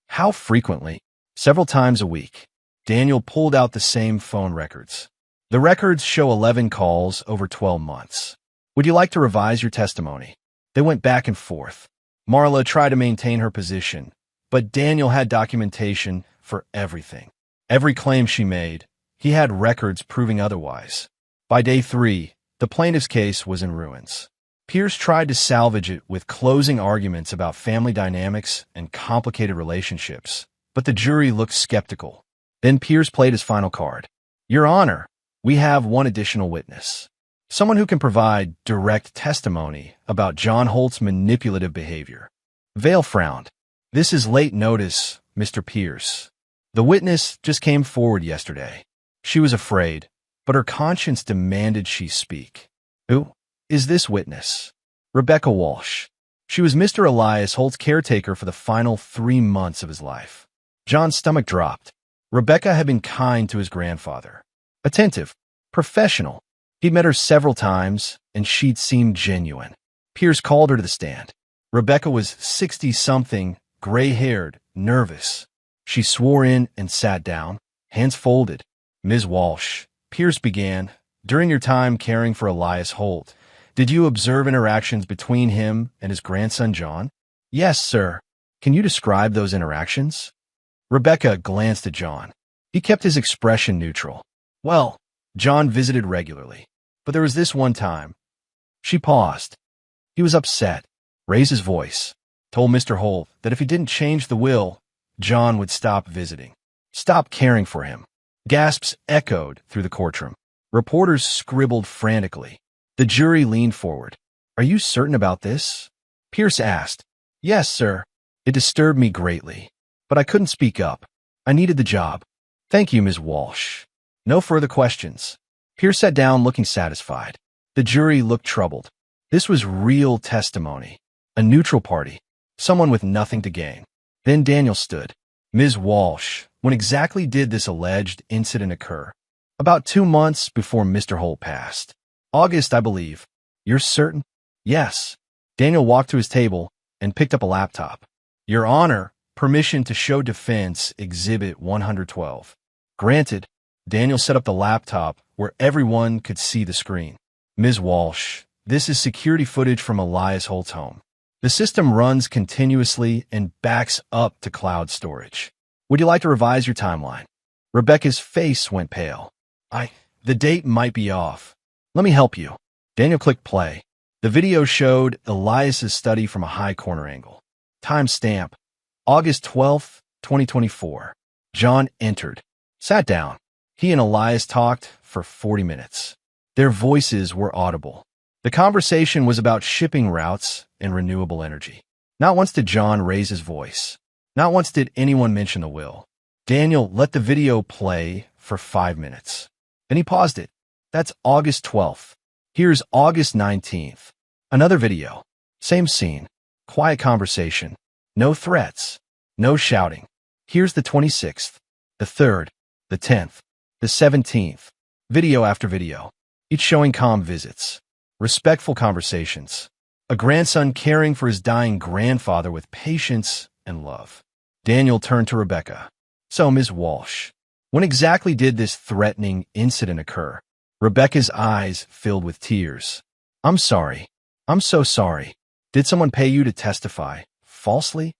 How frequently? Several times a week. Daniel pulled out the same phone records. The records show 11 calls over 12 months. Would you like to revise your testimony? They went back and forth. Marla tried to maintain her position, but Daniel had documentation for everything. Every claim she made, he had records proving otherwise. By day 3, the plaintiff's case was in ruins. Pierce tried to salvage it with closing arguments about family dynamics and complicated relationships, but the jury looked skeptical. Then Pierce played his final card. Your Honor, we have one additional witness. Someone who can provide direct testimony about John Holt's manipulative behavior. Vale frowned. This is late notice, Mr. Pierce. The witness just came forward yesterday. She was afraid, but her conscience demanded she speak. Who is this witness? Rebecca Walsh. She was Mr. Elias Holt's caretaker for the final 3 months of his life. John's stomach dropped. Rebecca had been kind to his grandfather. Attentive. Professional. He'd met her several times, and she'd seemed genuine. Pierce called her to the stand. Rebecca was 60-something, gray-haired, nervous. She swore in and sat down, hands folded. Ms. Walsh, Pierce began, during your time caring for Elias Holt, did you observe interactions between him and his grandson John? Yes, sir. Can you describe those interactions? Rebecca glanced at John. He kept his expression neutral. Well, John visited regularly. But there was this one time. She paused. He was upset, raised his voice, told Mr. Holt that if he didn't change the will, John would stop visiting, stop caring for him. Gasps echoed through the courtroom. Reporters scribbled frantically. The jury leaned forward. Are you certain about this? Pierce asked. Yes, sir. It disturbed me greatly, but I couldn't speak up. I needed the job. Thank you, Ms. Walsh. No further questions. Pierce sat down looking satisfied. The jury looked troubled. This was real testimony. A neutral party. Someone with nothing to gain. Then Daniel stood. Ms. Walsh, when exactly did this alleged incident occur? About 2 months before Mr. Holt passed. August, I believe. You're certain? Yes. Daniel walked to his table and picked up a laptop. Your Honor, permission to show Defense Exhibit 112. Granted. Daniel set up the laptop where everyone could see the screen. Ms. Walsh, this is security footage from Elias Holt's home. The system runs continuously and backs up to cloud storage. Would you like to revise your timeline? Rebecca's face went pale. The date might be off. Let me help you. Daniel clicked play. The video showed Elias's study from a high corner angle. Timestamp, August 12th, 2024. John entered. Sat down. He and Elias talked for 40 minutes. Their voices were audible. The conversation was about shipping routes and renewable energy. Not once did John raise his voice. Not once did anyone mention the will. Daniel, let the video play for 5 minutes. Then he paused it. That's August 12th. Here's August 19th. Another video. Same scene. Quiet conversation. No threats. No shouting. Here's the 26th, the 3rd, the 10th, the 17th. Video after video. Each showing calm visits. Respectful conversations. A grandson caring for his dying grandfather with patience and love. Daniel turned to Rebecca. So, Ms. Walsh, when exactly did this threatening incident occur? Rebecca's eyes filled with tears. I'm sorry. I'm so sorry. Did someone pay you to testify falsely?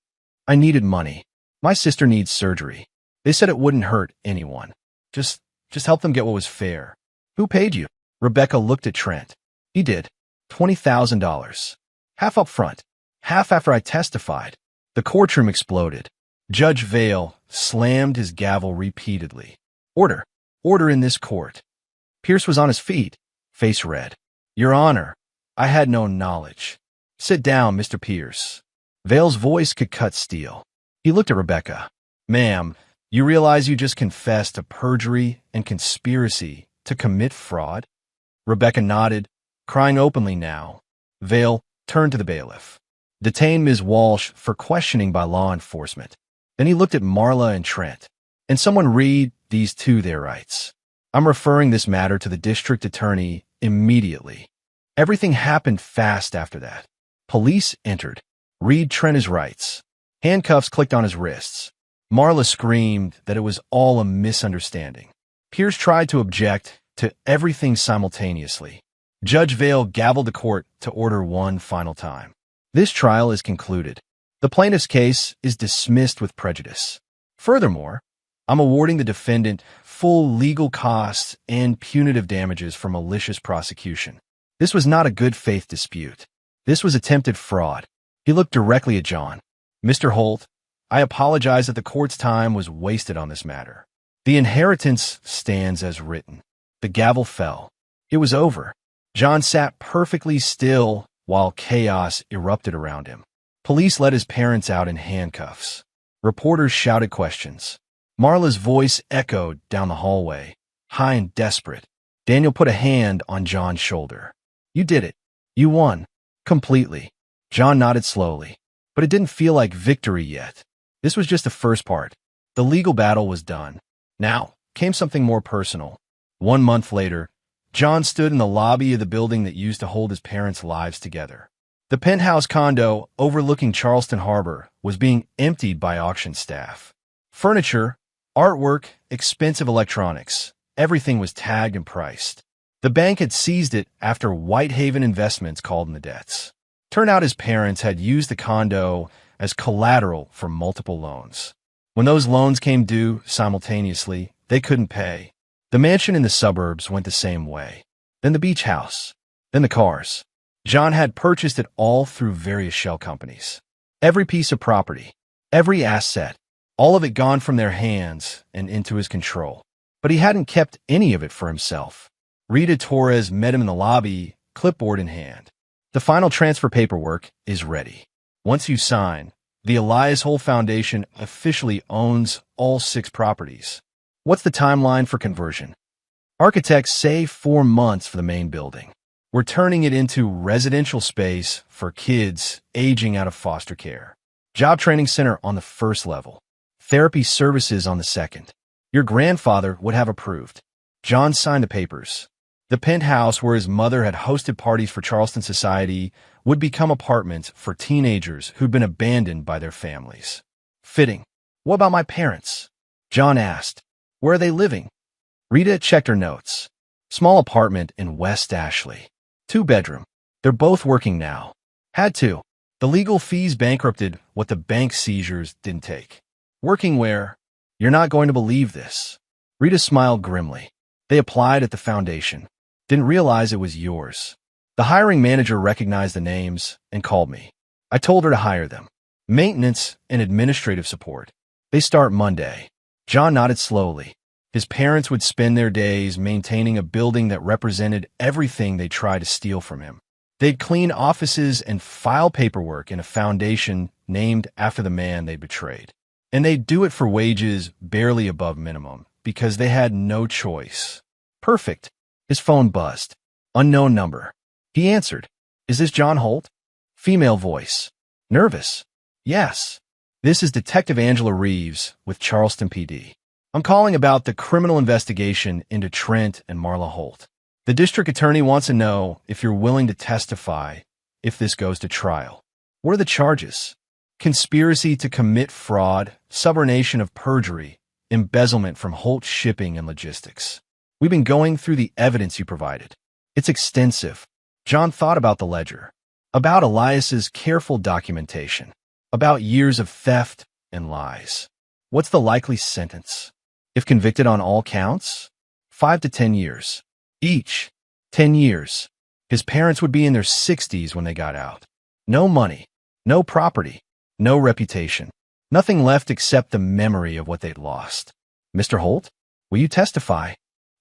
I needed money. My sister needs surgery. They said it wouldn't hurt anyone. Just help them get what was fair. Who paid you? Rebecca looked at Trent. He did. $20,000. Half up front, half after I testified. The courtroom exploded. Judge Vale slammed his gavel repeatedly. Order. Order in this court. Pierce was on his feet, face red. Your Honor, I had no knowledge. Sit down, Mr. Pierce. Vale's voice could cut steel. He looked at Rebecca. Ma'am, you realize you just confessed to perjury and conspiracy to commit fraud? Rebecca nodded, crying openly now. Vale turned to the bailiff. Detain Ms. Walsh for questioning by law enforcement. Then he looked at Marla and Trent. And someone read these two their rights. I'm referring this matter to the district attorney immediately. Everything happened fast after that. Police entered. Read Trent his rights. Handcuffs clicked on his wrists. Marla screamed that it was all a misunderstanding. Pierce tried to object to everything simultaneously. Judge Vale gavelled the court to order one final time. This trial is concluded. The plaintiff's case is dismissed with prejudice. Furthermore, I'm awarding the defendant full legal costs and punitive damages for malicious prosecution. This was not a good faith dispute. This was attempted fraud. He looked directly at John. Mr. Holt, I apologize that the court's time was wasted on this matter. The inheritance stands as written. The gavel fell. It was over. John sat perfectly still while chaos erupted around him. Police let his parents out in handcuffs. Reporters shouted questions. Marla's voice echoed down the hallway, high and desperate. Daniel put a hand on John's shoulder. You did it. You won. Completely. John nodded slowly. But it didn't feel like victory yet. This was just the first part. The legal battle was done. Now came something more personal. 1 month later, John stood in the lobby of the building that used to hold his parents' lives together. The penthouse condo overlooking Charleston Harbor was being emptied by auction staff. Furniture, artwork, expensive electronics, everything was tagged and priced. The bank had seized it after Whitehaven Investments called in the debts. Turned out his parents had used the condo as collateral for multiple loans. When those loans came due simultaneously, they couldn't pay. The mansion in the suburbs went the same way. Then the beach house. Then the cars. John had purchased it all through various shell companies. Every piece of property, every asset, all of it gone from their hands and into his control. But he hadn't kept any of it for himself. Rita Torres met him in the lobby, clipboard in hand. The final transfer paperwork is ready. Once you sign, the Elias Hole Foundation officially owns all 6 properties. What's the timeline for conversion? Architects say 4 months for the main building. We're turning it into residential space for kids aging out of foster care. Job training center on the first level. Therapy services on the second. Your grandfather would have approved. John signed the papers. The penthouse where his mother had hosted parties for Charleston society would become apartments for teenagers who'd been abandoned by their families. Fitting. What about my parents? John asked. Where are they living? Rita checked her notes. Small apartment in West Ashley. 2-bedroom. They're both working now. Had to. The legal fees bankrupted what the bank seizures didn't take. Working where? You're not going to believe this. Rita smiled grimly. They applied at the foundation. Didn't realize it was yours. The hiring manager recognized the names and called me. I told her to hire them. Maintenance and administrative support. They start Monday. John nodded slowly. His parents would spend their days maintaining a building that represented everything they tried to steal from him. They'd clean offices and file paperwork in a foundation named after the man they betrayed. And they'd do it for wages barely above minimum because they had no choice. Perfect. His phone buzzed. Unknown number. He answered. Is this John Holt? Female voice. Nervous. Yes. This is Detective Angela Reeves with Charleston PD. I'm calling about the criminal investigation into Trent and Marla Holt. The district attorney wants to know if you're willing to testify if this goes to trial. What are the charges? Conspiracy to commit fraud, subornation of perjury, embezzlement from Holt Shipping and Logistics. We've been going through the evidence you provided. It's extensive. John thought about the ledger, about Elias's careful documentation, about years of theft and lies. What's the likely sentence? If convicted on all counts? 5 to 10 years. Each. 10 years. His parents would be in their 60s when they got out. No money, no property, no reputation. Nothing left except the memory of what they'd lost. Mr. Holt, will you testify?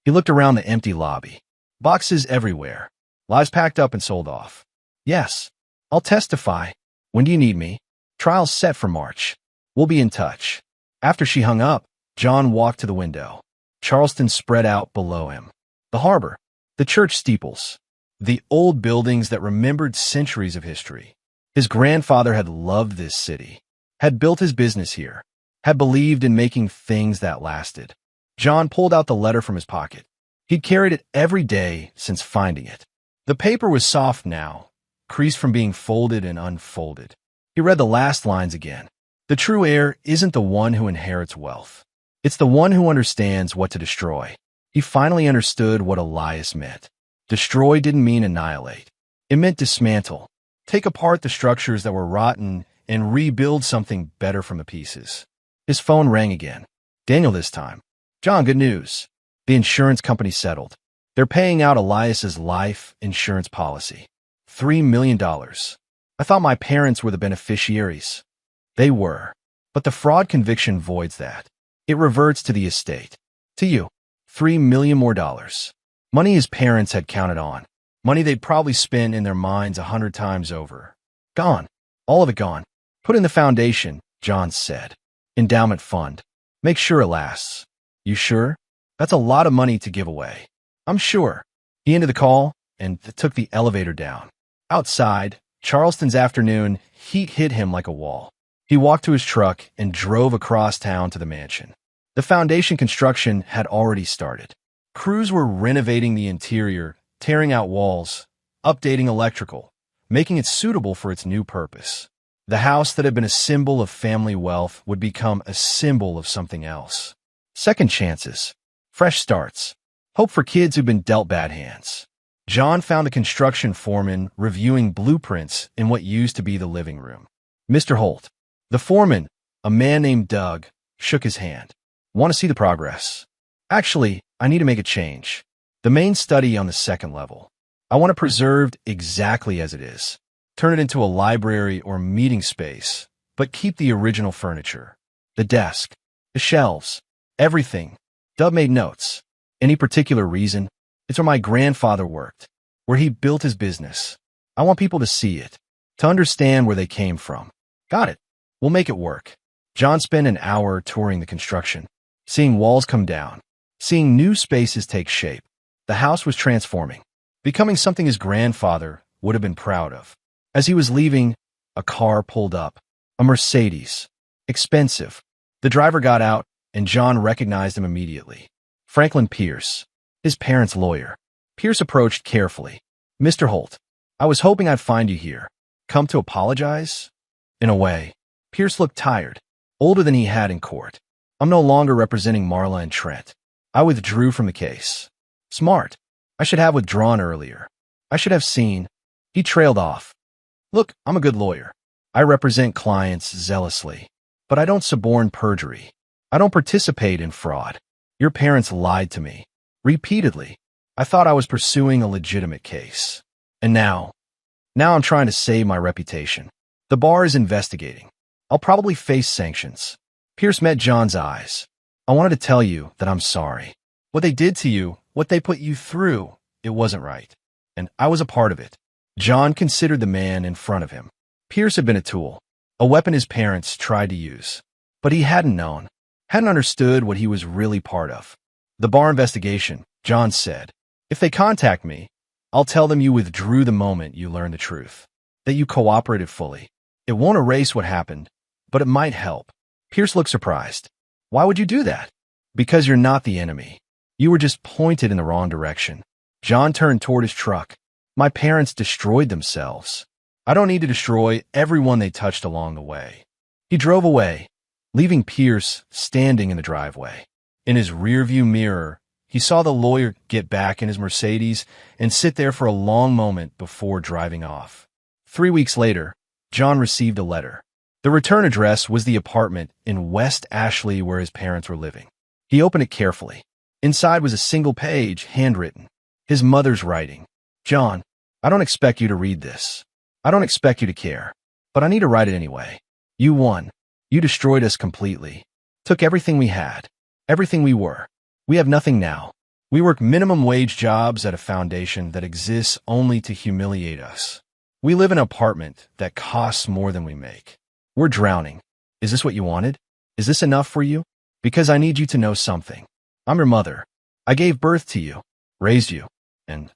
He looked around the empty lobby. Boxes everywhere. Lives packed up and sold off. Yes, I'll testify. When do you need me? Trial's set for March. We'll be in touch. After she hung up, John walked to the window. Charleston spread out below him. The harbor, the church steeples, the old buildings that remembered centuries of history. His grandfather had loved this city, had built his business here, had believed in making things that lasted. John pulled out the letter from his pocket. He'd carried it every day since finding it. The paper was soft now, creased from being folded and unfolded. He read the last lines again. The true heir isn't the one who inherits wealth. It's the one who understands what to destroy. He finally understood what Elias meant. Destroy didn't mean annihilate. It meant dismantle. Take apart the structures that were rotten and rebuild something better from the pieces. His phone rang again. Daniel this time. John, good news. The insurance company settled. They're paying out Elias's life insurance policy. $3 million. I thought my parents were the beneficiaries. They were. But the fraud conviction voids that. It reverts to the estate. To you. $3 million more. Money his parents had counted on. Money they'd probably spent in their minds 100 times over. Gone. All of it gone. Put in the foundation, John said. Endowment fund. Make sure it lasts. You sure? That's a lot of money to give away. I'm sure. He ended the call and took the elevator down. Outside, Charleston's afternoon heat hit him like a wall. He walked to his truck and drove across town to the mansion. The foundation construction had already started. Crews were renovating the interior, tearing out walls, updating electrical, making it suitable for its new purpose. The house that had been a symbol of family wealth would become a symbol of something else. Second chances. Fresh starts. Hope for kids who've been dealt bad hands. John found the construction foreman reviewing blueprints in what used to be the living room. Mr. Holt. The foreman, a man named Doug, shook his hand. Want to see the progress? Actually, I need to make a change. The main study on the second level. I want it preserved exactly as it is. Turn it into a library or meeting space, but keep the original furniture. The desk, the shelves, everything. Doug made notes. Any particular reason? It's where my grandfather worked, where he built his business. I want people to see it, to understand where they came from. Got it. We'll make it work. John spent an hour touring the construction, seeing walls come down, seeing new spaces take shape. The house was transforming, becoming something his grandfather would have been proud of. As he was leaving, a car pulled up, a Mercedes. Expensive. The driver got out, and John recognized him immediately. Franklin Pierce, his parents' lawyer. Pierce approached carefully. Mr. Holt, I was hoping I'd find you here. Come to apologize? In a way. Pierce looked tired, older than he had in court. I'm no longer representing Marla and Trent. I withdrew from the case. Smart. I should have withdrawn earlier. I should have seen. He trailed off. Look, I'm a good lawyer. I represent clients zealously. But I don't suborn perjury. I don't participate in fraud. Your parents lied to me. Repeatedly. I thought I was pursuing a legitimate case. And now I'm trying to save my reputation. The bar is investigating. I'll probably face sanctions. Pierce met John's eyes. I wanted to tell you that I'm sorry. What they did to you, what they put you through, it wasn't right. And I was a part of it. John considered the man in front of him. Pierce had been a tool, a weapon his parents tried to use. But he hadn't known, hadn't understood what he was really part of. The bar investigation, John said. If they contact me, I'll tell them you withdrew the moment you learned the truth, that you cooperated fully. It won't erase what happened, but it might help. Pierce looked surprised. Why would you do that? Because you're not the enemy. You were just pointed in the wrong direction. John turned toward his truck. My parents destroyed themselves. I don't need to destroy everyone they touched along the way. He drove away, leaving Pierce standing in the driveway. In his rearview mirror, he saw the lawyer get back in his Mercedes and sit there for a long moment before driving off. 3 weeks later, John received a letter. The return address was the apartment in West Ashley where his parents were living. He opened it carefully. Inside was a single page, handwritten. His mother's writing. John, I don't expect you to read this. I don't expect you to care. But I need to write it anyway. You won. You destroyed us completely. Took everything we had. Everything we were. We have nothing now. We work minimum wage jobs at a foundation that exists only to humiliate us. We live in an apartment that costs more than we make. We're drowning. Is this what you wanted? Is this enough for you? Because I need you to know something. I'm your mother. I gave birth to you, raised you, and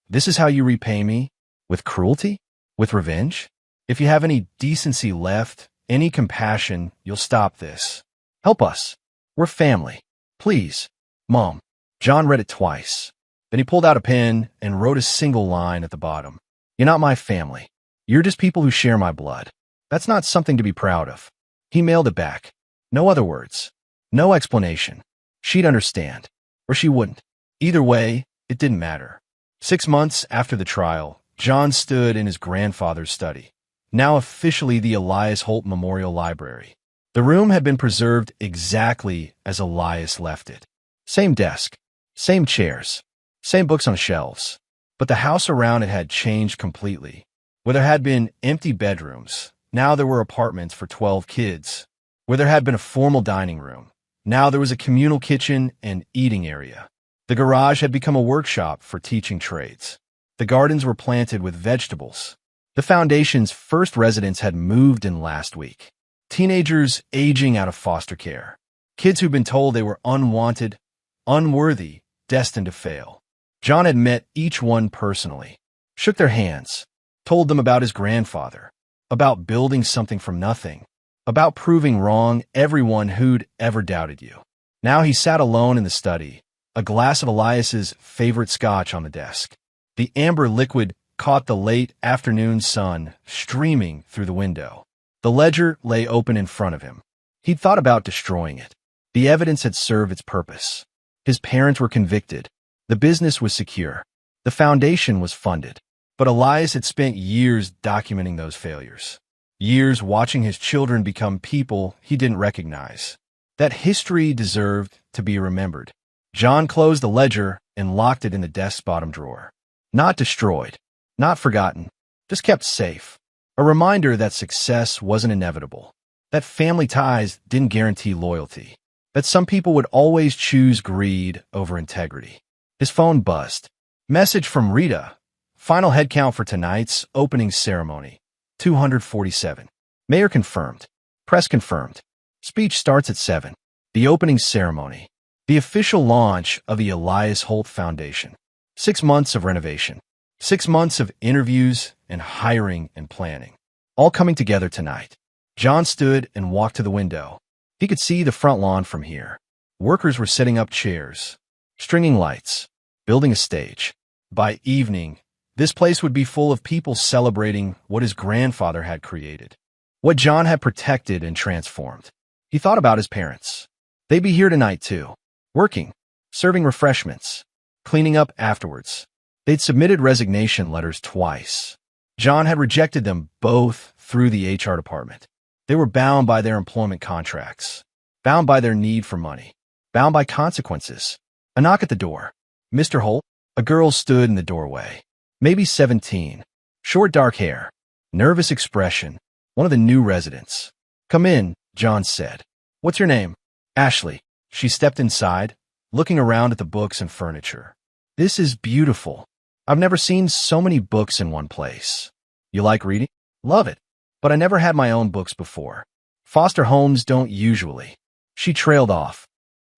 this is how you repay me? With cruelty? With revenge? If you have any decency left, any compassion, you'll stop this. Help us. We're family. Please. Mom. John read it twice. Then he pulled out a pen and wrote a single line at the bottom. You're not my family. You're just people who share my blood. That's not something to be proud of. He mailed it back. No other words. No explanation. She'd understand. Or she wouldn't. Either way, it didn't matter. 6 months after the trial, John stood in his grandfather's study, now officially the Elias Holt Memorial Library. The room had been preserved exactly as Elias left it. Same desk, same chairs, same books on shelves. But the house around it had changed completely. Where there had been empty bedrooms, now there were apartments for 12 kids. Where there had been a formal dining room, now there was a communal kitchen and eating area. The garage had become a workshop for teaching trades. The gardens were planted with vegetables. The foundation's first residents had moved in last week. Teenagers aging out of foster care. Kids who'd been told they were unwanted, unworthy, destined to fail. John had met each one personally, shook their hands, told them about his grandfather, about building something from nothing, about proving wrong everyone who'd ever doubted you. Now he sat alone in the study, a glass of Elias's favorite scotch on the desk. The amber liquid caught the late afternoon sun streaming through the window. The ledger lay open in front of him. He'd thought about destroying it. The evidence had served its purpose. His parents were convicted. The business was secure. The foundation was funded. But Elias had spent years documenting those failures. Years watching his children become people he didn't recognize. That history deserved to be remembered. John closed the ledger and locked it in the desk's bottom drawer. Not destroyed, not forgotten, just kept safe. A reminder that success wasn't inevitable, that family ties didn't guarantee loyalty, that some people would always choose greed over integrity. His phone buzzed. Message from Rita. Final head count for tonight's opening ceremony. 247. Mayor confirmed. Press confirmed. Speech starts at 7. The opening ceremony. The official launch of the Elias Holt Foundation. 6 months of renovation. 6 months of interviews and hiring and planning. All coming together tonight. John stood and walked to the window. He could see the front lawn from here. Workers were setting up chairs, stringing lights, building a stage. By evening, this place would be full of people celebrating what his grandfather had created, what John had protected and transformed. He thought about his parents. They'd be here tonight too, working, serving refreshments, cleaning up afterwards. They'd submitted resignation letters twice. John had rejected them both through the HR department. They were bound by their employment contracts, bound by their need for money, bound by consequences. A knock at the door. Mr. Holt? A girl stood in the doorway. Maybe 17. Short dark hair. Nervous expression. One of the new residents. Come in, John said. What's your name? Ashley. She stepped inside, looking around at the books and furniture. This is beautiful. I've never seen so many books in one place. You like reading? Love it. But I never had my own books before. Foster homes don't usually. She trailed off.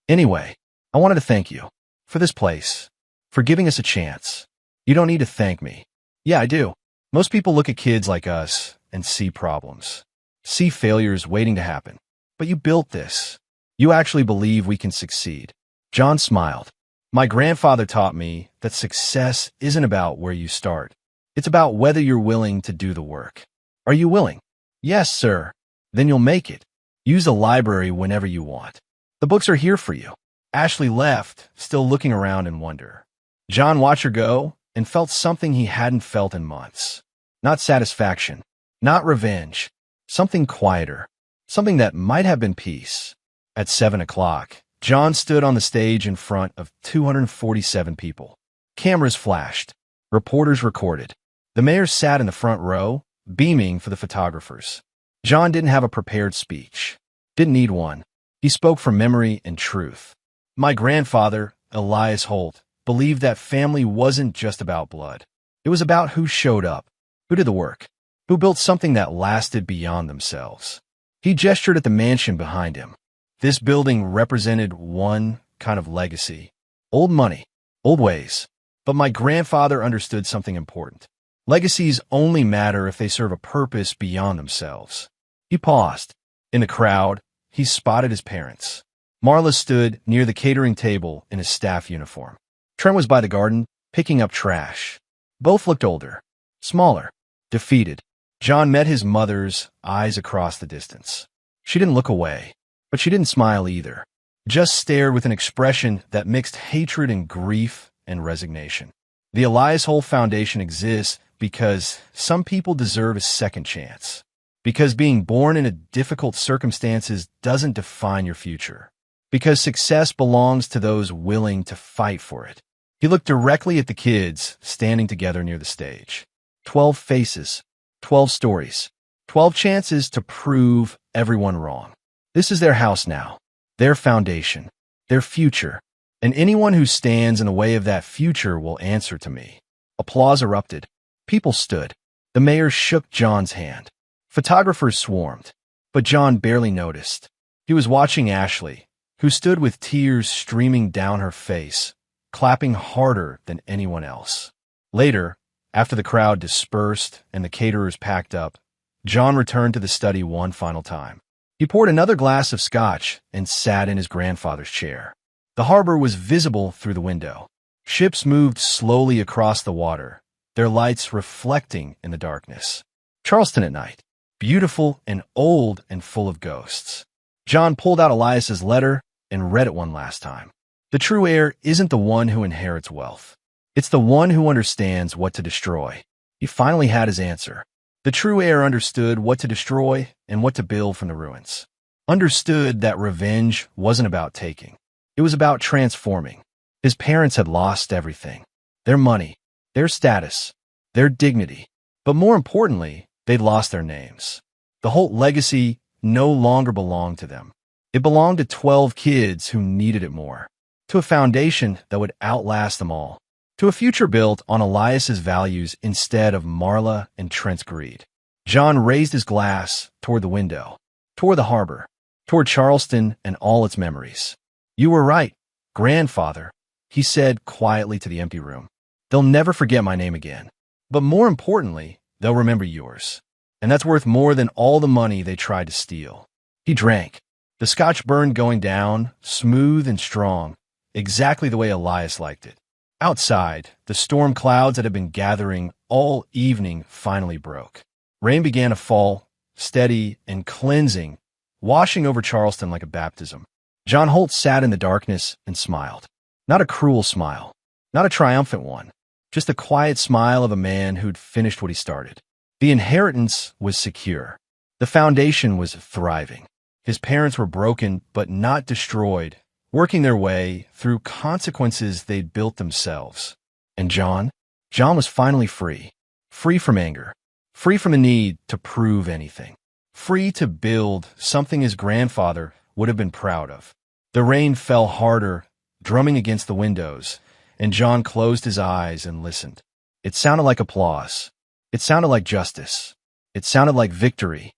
Anyway, I wanted to thank you. For this place. For giving us a chance. You don't need to thank me. Yeah, I do. Most people look at kids like us and see problems. See failures waiting to happen. But you built this. You actually believe we can succeed. John smiled. My grandfather taught me that success isn't about where you start. It's about whether you're willing to do the work. Are you willing? Yes, sir. Then you'll make it. Use the library whenever you want. The books are here for you. Ashley left, still looking around in wonder. John watched her go and felt something he hadn't felt in months. Not satisfaction, not revenge, something quieter, something that might have been peace. At 7 o'clock, John stood on the stage in front of 247 people. Cameras flashed. Reporters recorded. The mayor sat in the front row, beaming for the photographers. John didn't have a prepared speech. Didn't need one. He spoke from memory and truth. My grandfather, Elias Holt, believed that family wasn't just about blood. It was about who showed up, who did the work, who built something that lasted beyond themselves. He gestured at the mansion behind him. This building represented one kind of legacy. Old money, old ways. But my grandfather understood something important. Legacies only matter if they serve a purpose beyond themselves. He paused. In the crowd, he spotted his parents. Marla stood near the catering table in his staff uniform. Trent was by the garden, picking up trash. Both looked older, smaller, defeated. John met his mother's eyes across the distance. She didn't look away, but she didn't smile either. Just stared with an expression that mixed hatred and grief and resignation. The Elias Holt Foundation exists because some people deserve a second chance. Because being born into difficult circumstances doesn't define your future. Because success belongs to those willing to fight for it. He looked directly at the kids standing together near the stage. 12 faces, 12 stories, 12 chances to prove everyone wrong. This is their house now, their foundation, their future, and anyone who stands in the way of that future will answer to me. Applause erupted. People stood. The mayor shook John's hand. Photographers swarmed, but John barely noticed. He was watching Ashley, who stood with tears streaming down her face, clapping harder than anyone else. Later, after the crowd dispersed and the caterers packed up, John returned to the study one final time. He poured another glass of scotch and sat in his grandfather's chair. The harbor was visible through the window. Ships moved slowly across the water, their lights reflecting in the darkness. Charleston at night, beautiful and old and full of ghosts. John pulled out Elias's letter and read it one last time. The true heir isn't the one who inherits wealth. It's the one who understands what to destroy. He finally had his answer. The true heir understood what to destroy and what to build from the ruins. Understood that revenge wasn't about taking. It was about transforming. His parents had lost everything. Their money, their status, their dignity. But more importantly, they'd lost their names. The Holt legacy no longer belonged to them. It belonged to 12 kids who needed it more. To a foundation that would outlast them all. To a future built on Elias's values instead of Marla and Trent's greed. John raised his glass toward the window, toward the harbor, toward Charleston and all its memories. You were right, grandfather, he said quietly to the empty room. They'll never forget my name again. But more importantly, they'll remember yours. And that's worth more than all the money they tried to steal. He drank. The scotch burned going down, smooth and strong, exactly the way Elias liked it. Outside, the storm clouds that had been gathering all evening finally broke. Rain began to fall, steady and cleansing, washing over Charleston like a baptism. John Holt sat in the darkness and smiled. Not a cruel smile, not a triumphant one, just the quiet smile of a man who'd finished what he started. The inheritance was secure. The foundation was thriving. His parents were broken but not destroyed, working their way through consequences they'd built themselves. And John was finally free. Free from anger. Free from the need to prove anything. Free to build something his grandfather would have been proud of. The rain fell harder, drumming against the windows, and John closed his eyes and listened. It sounded like applause. It sounded like justice. It sounded like victory.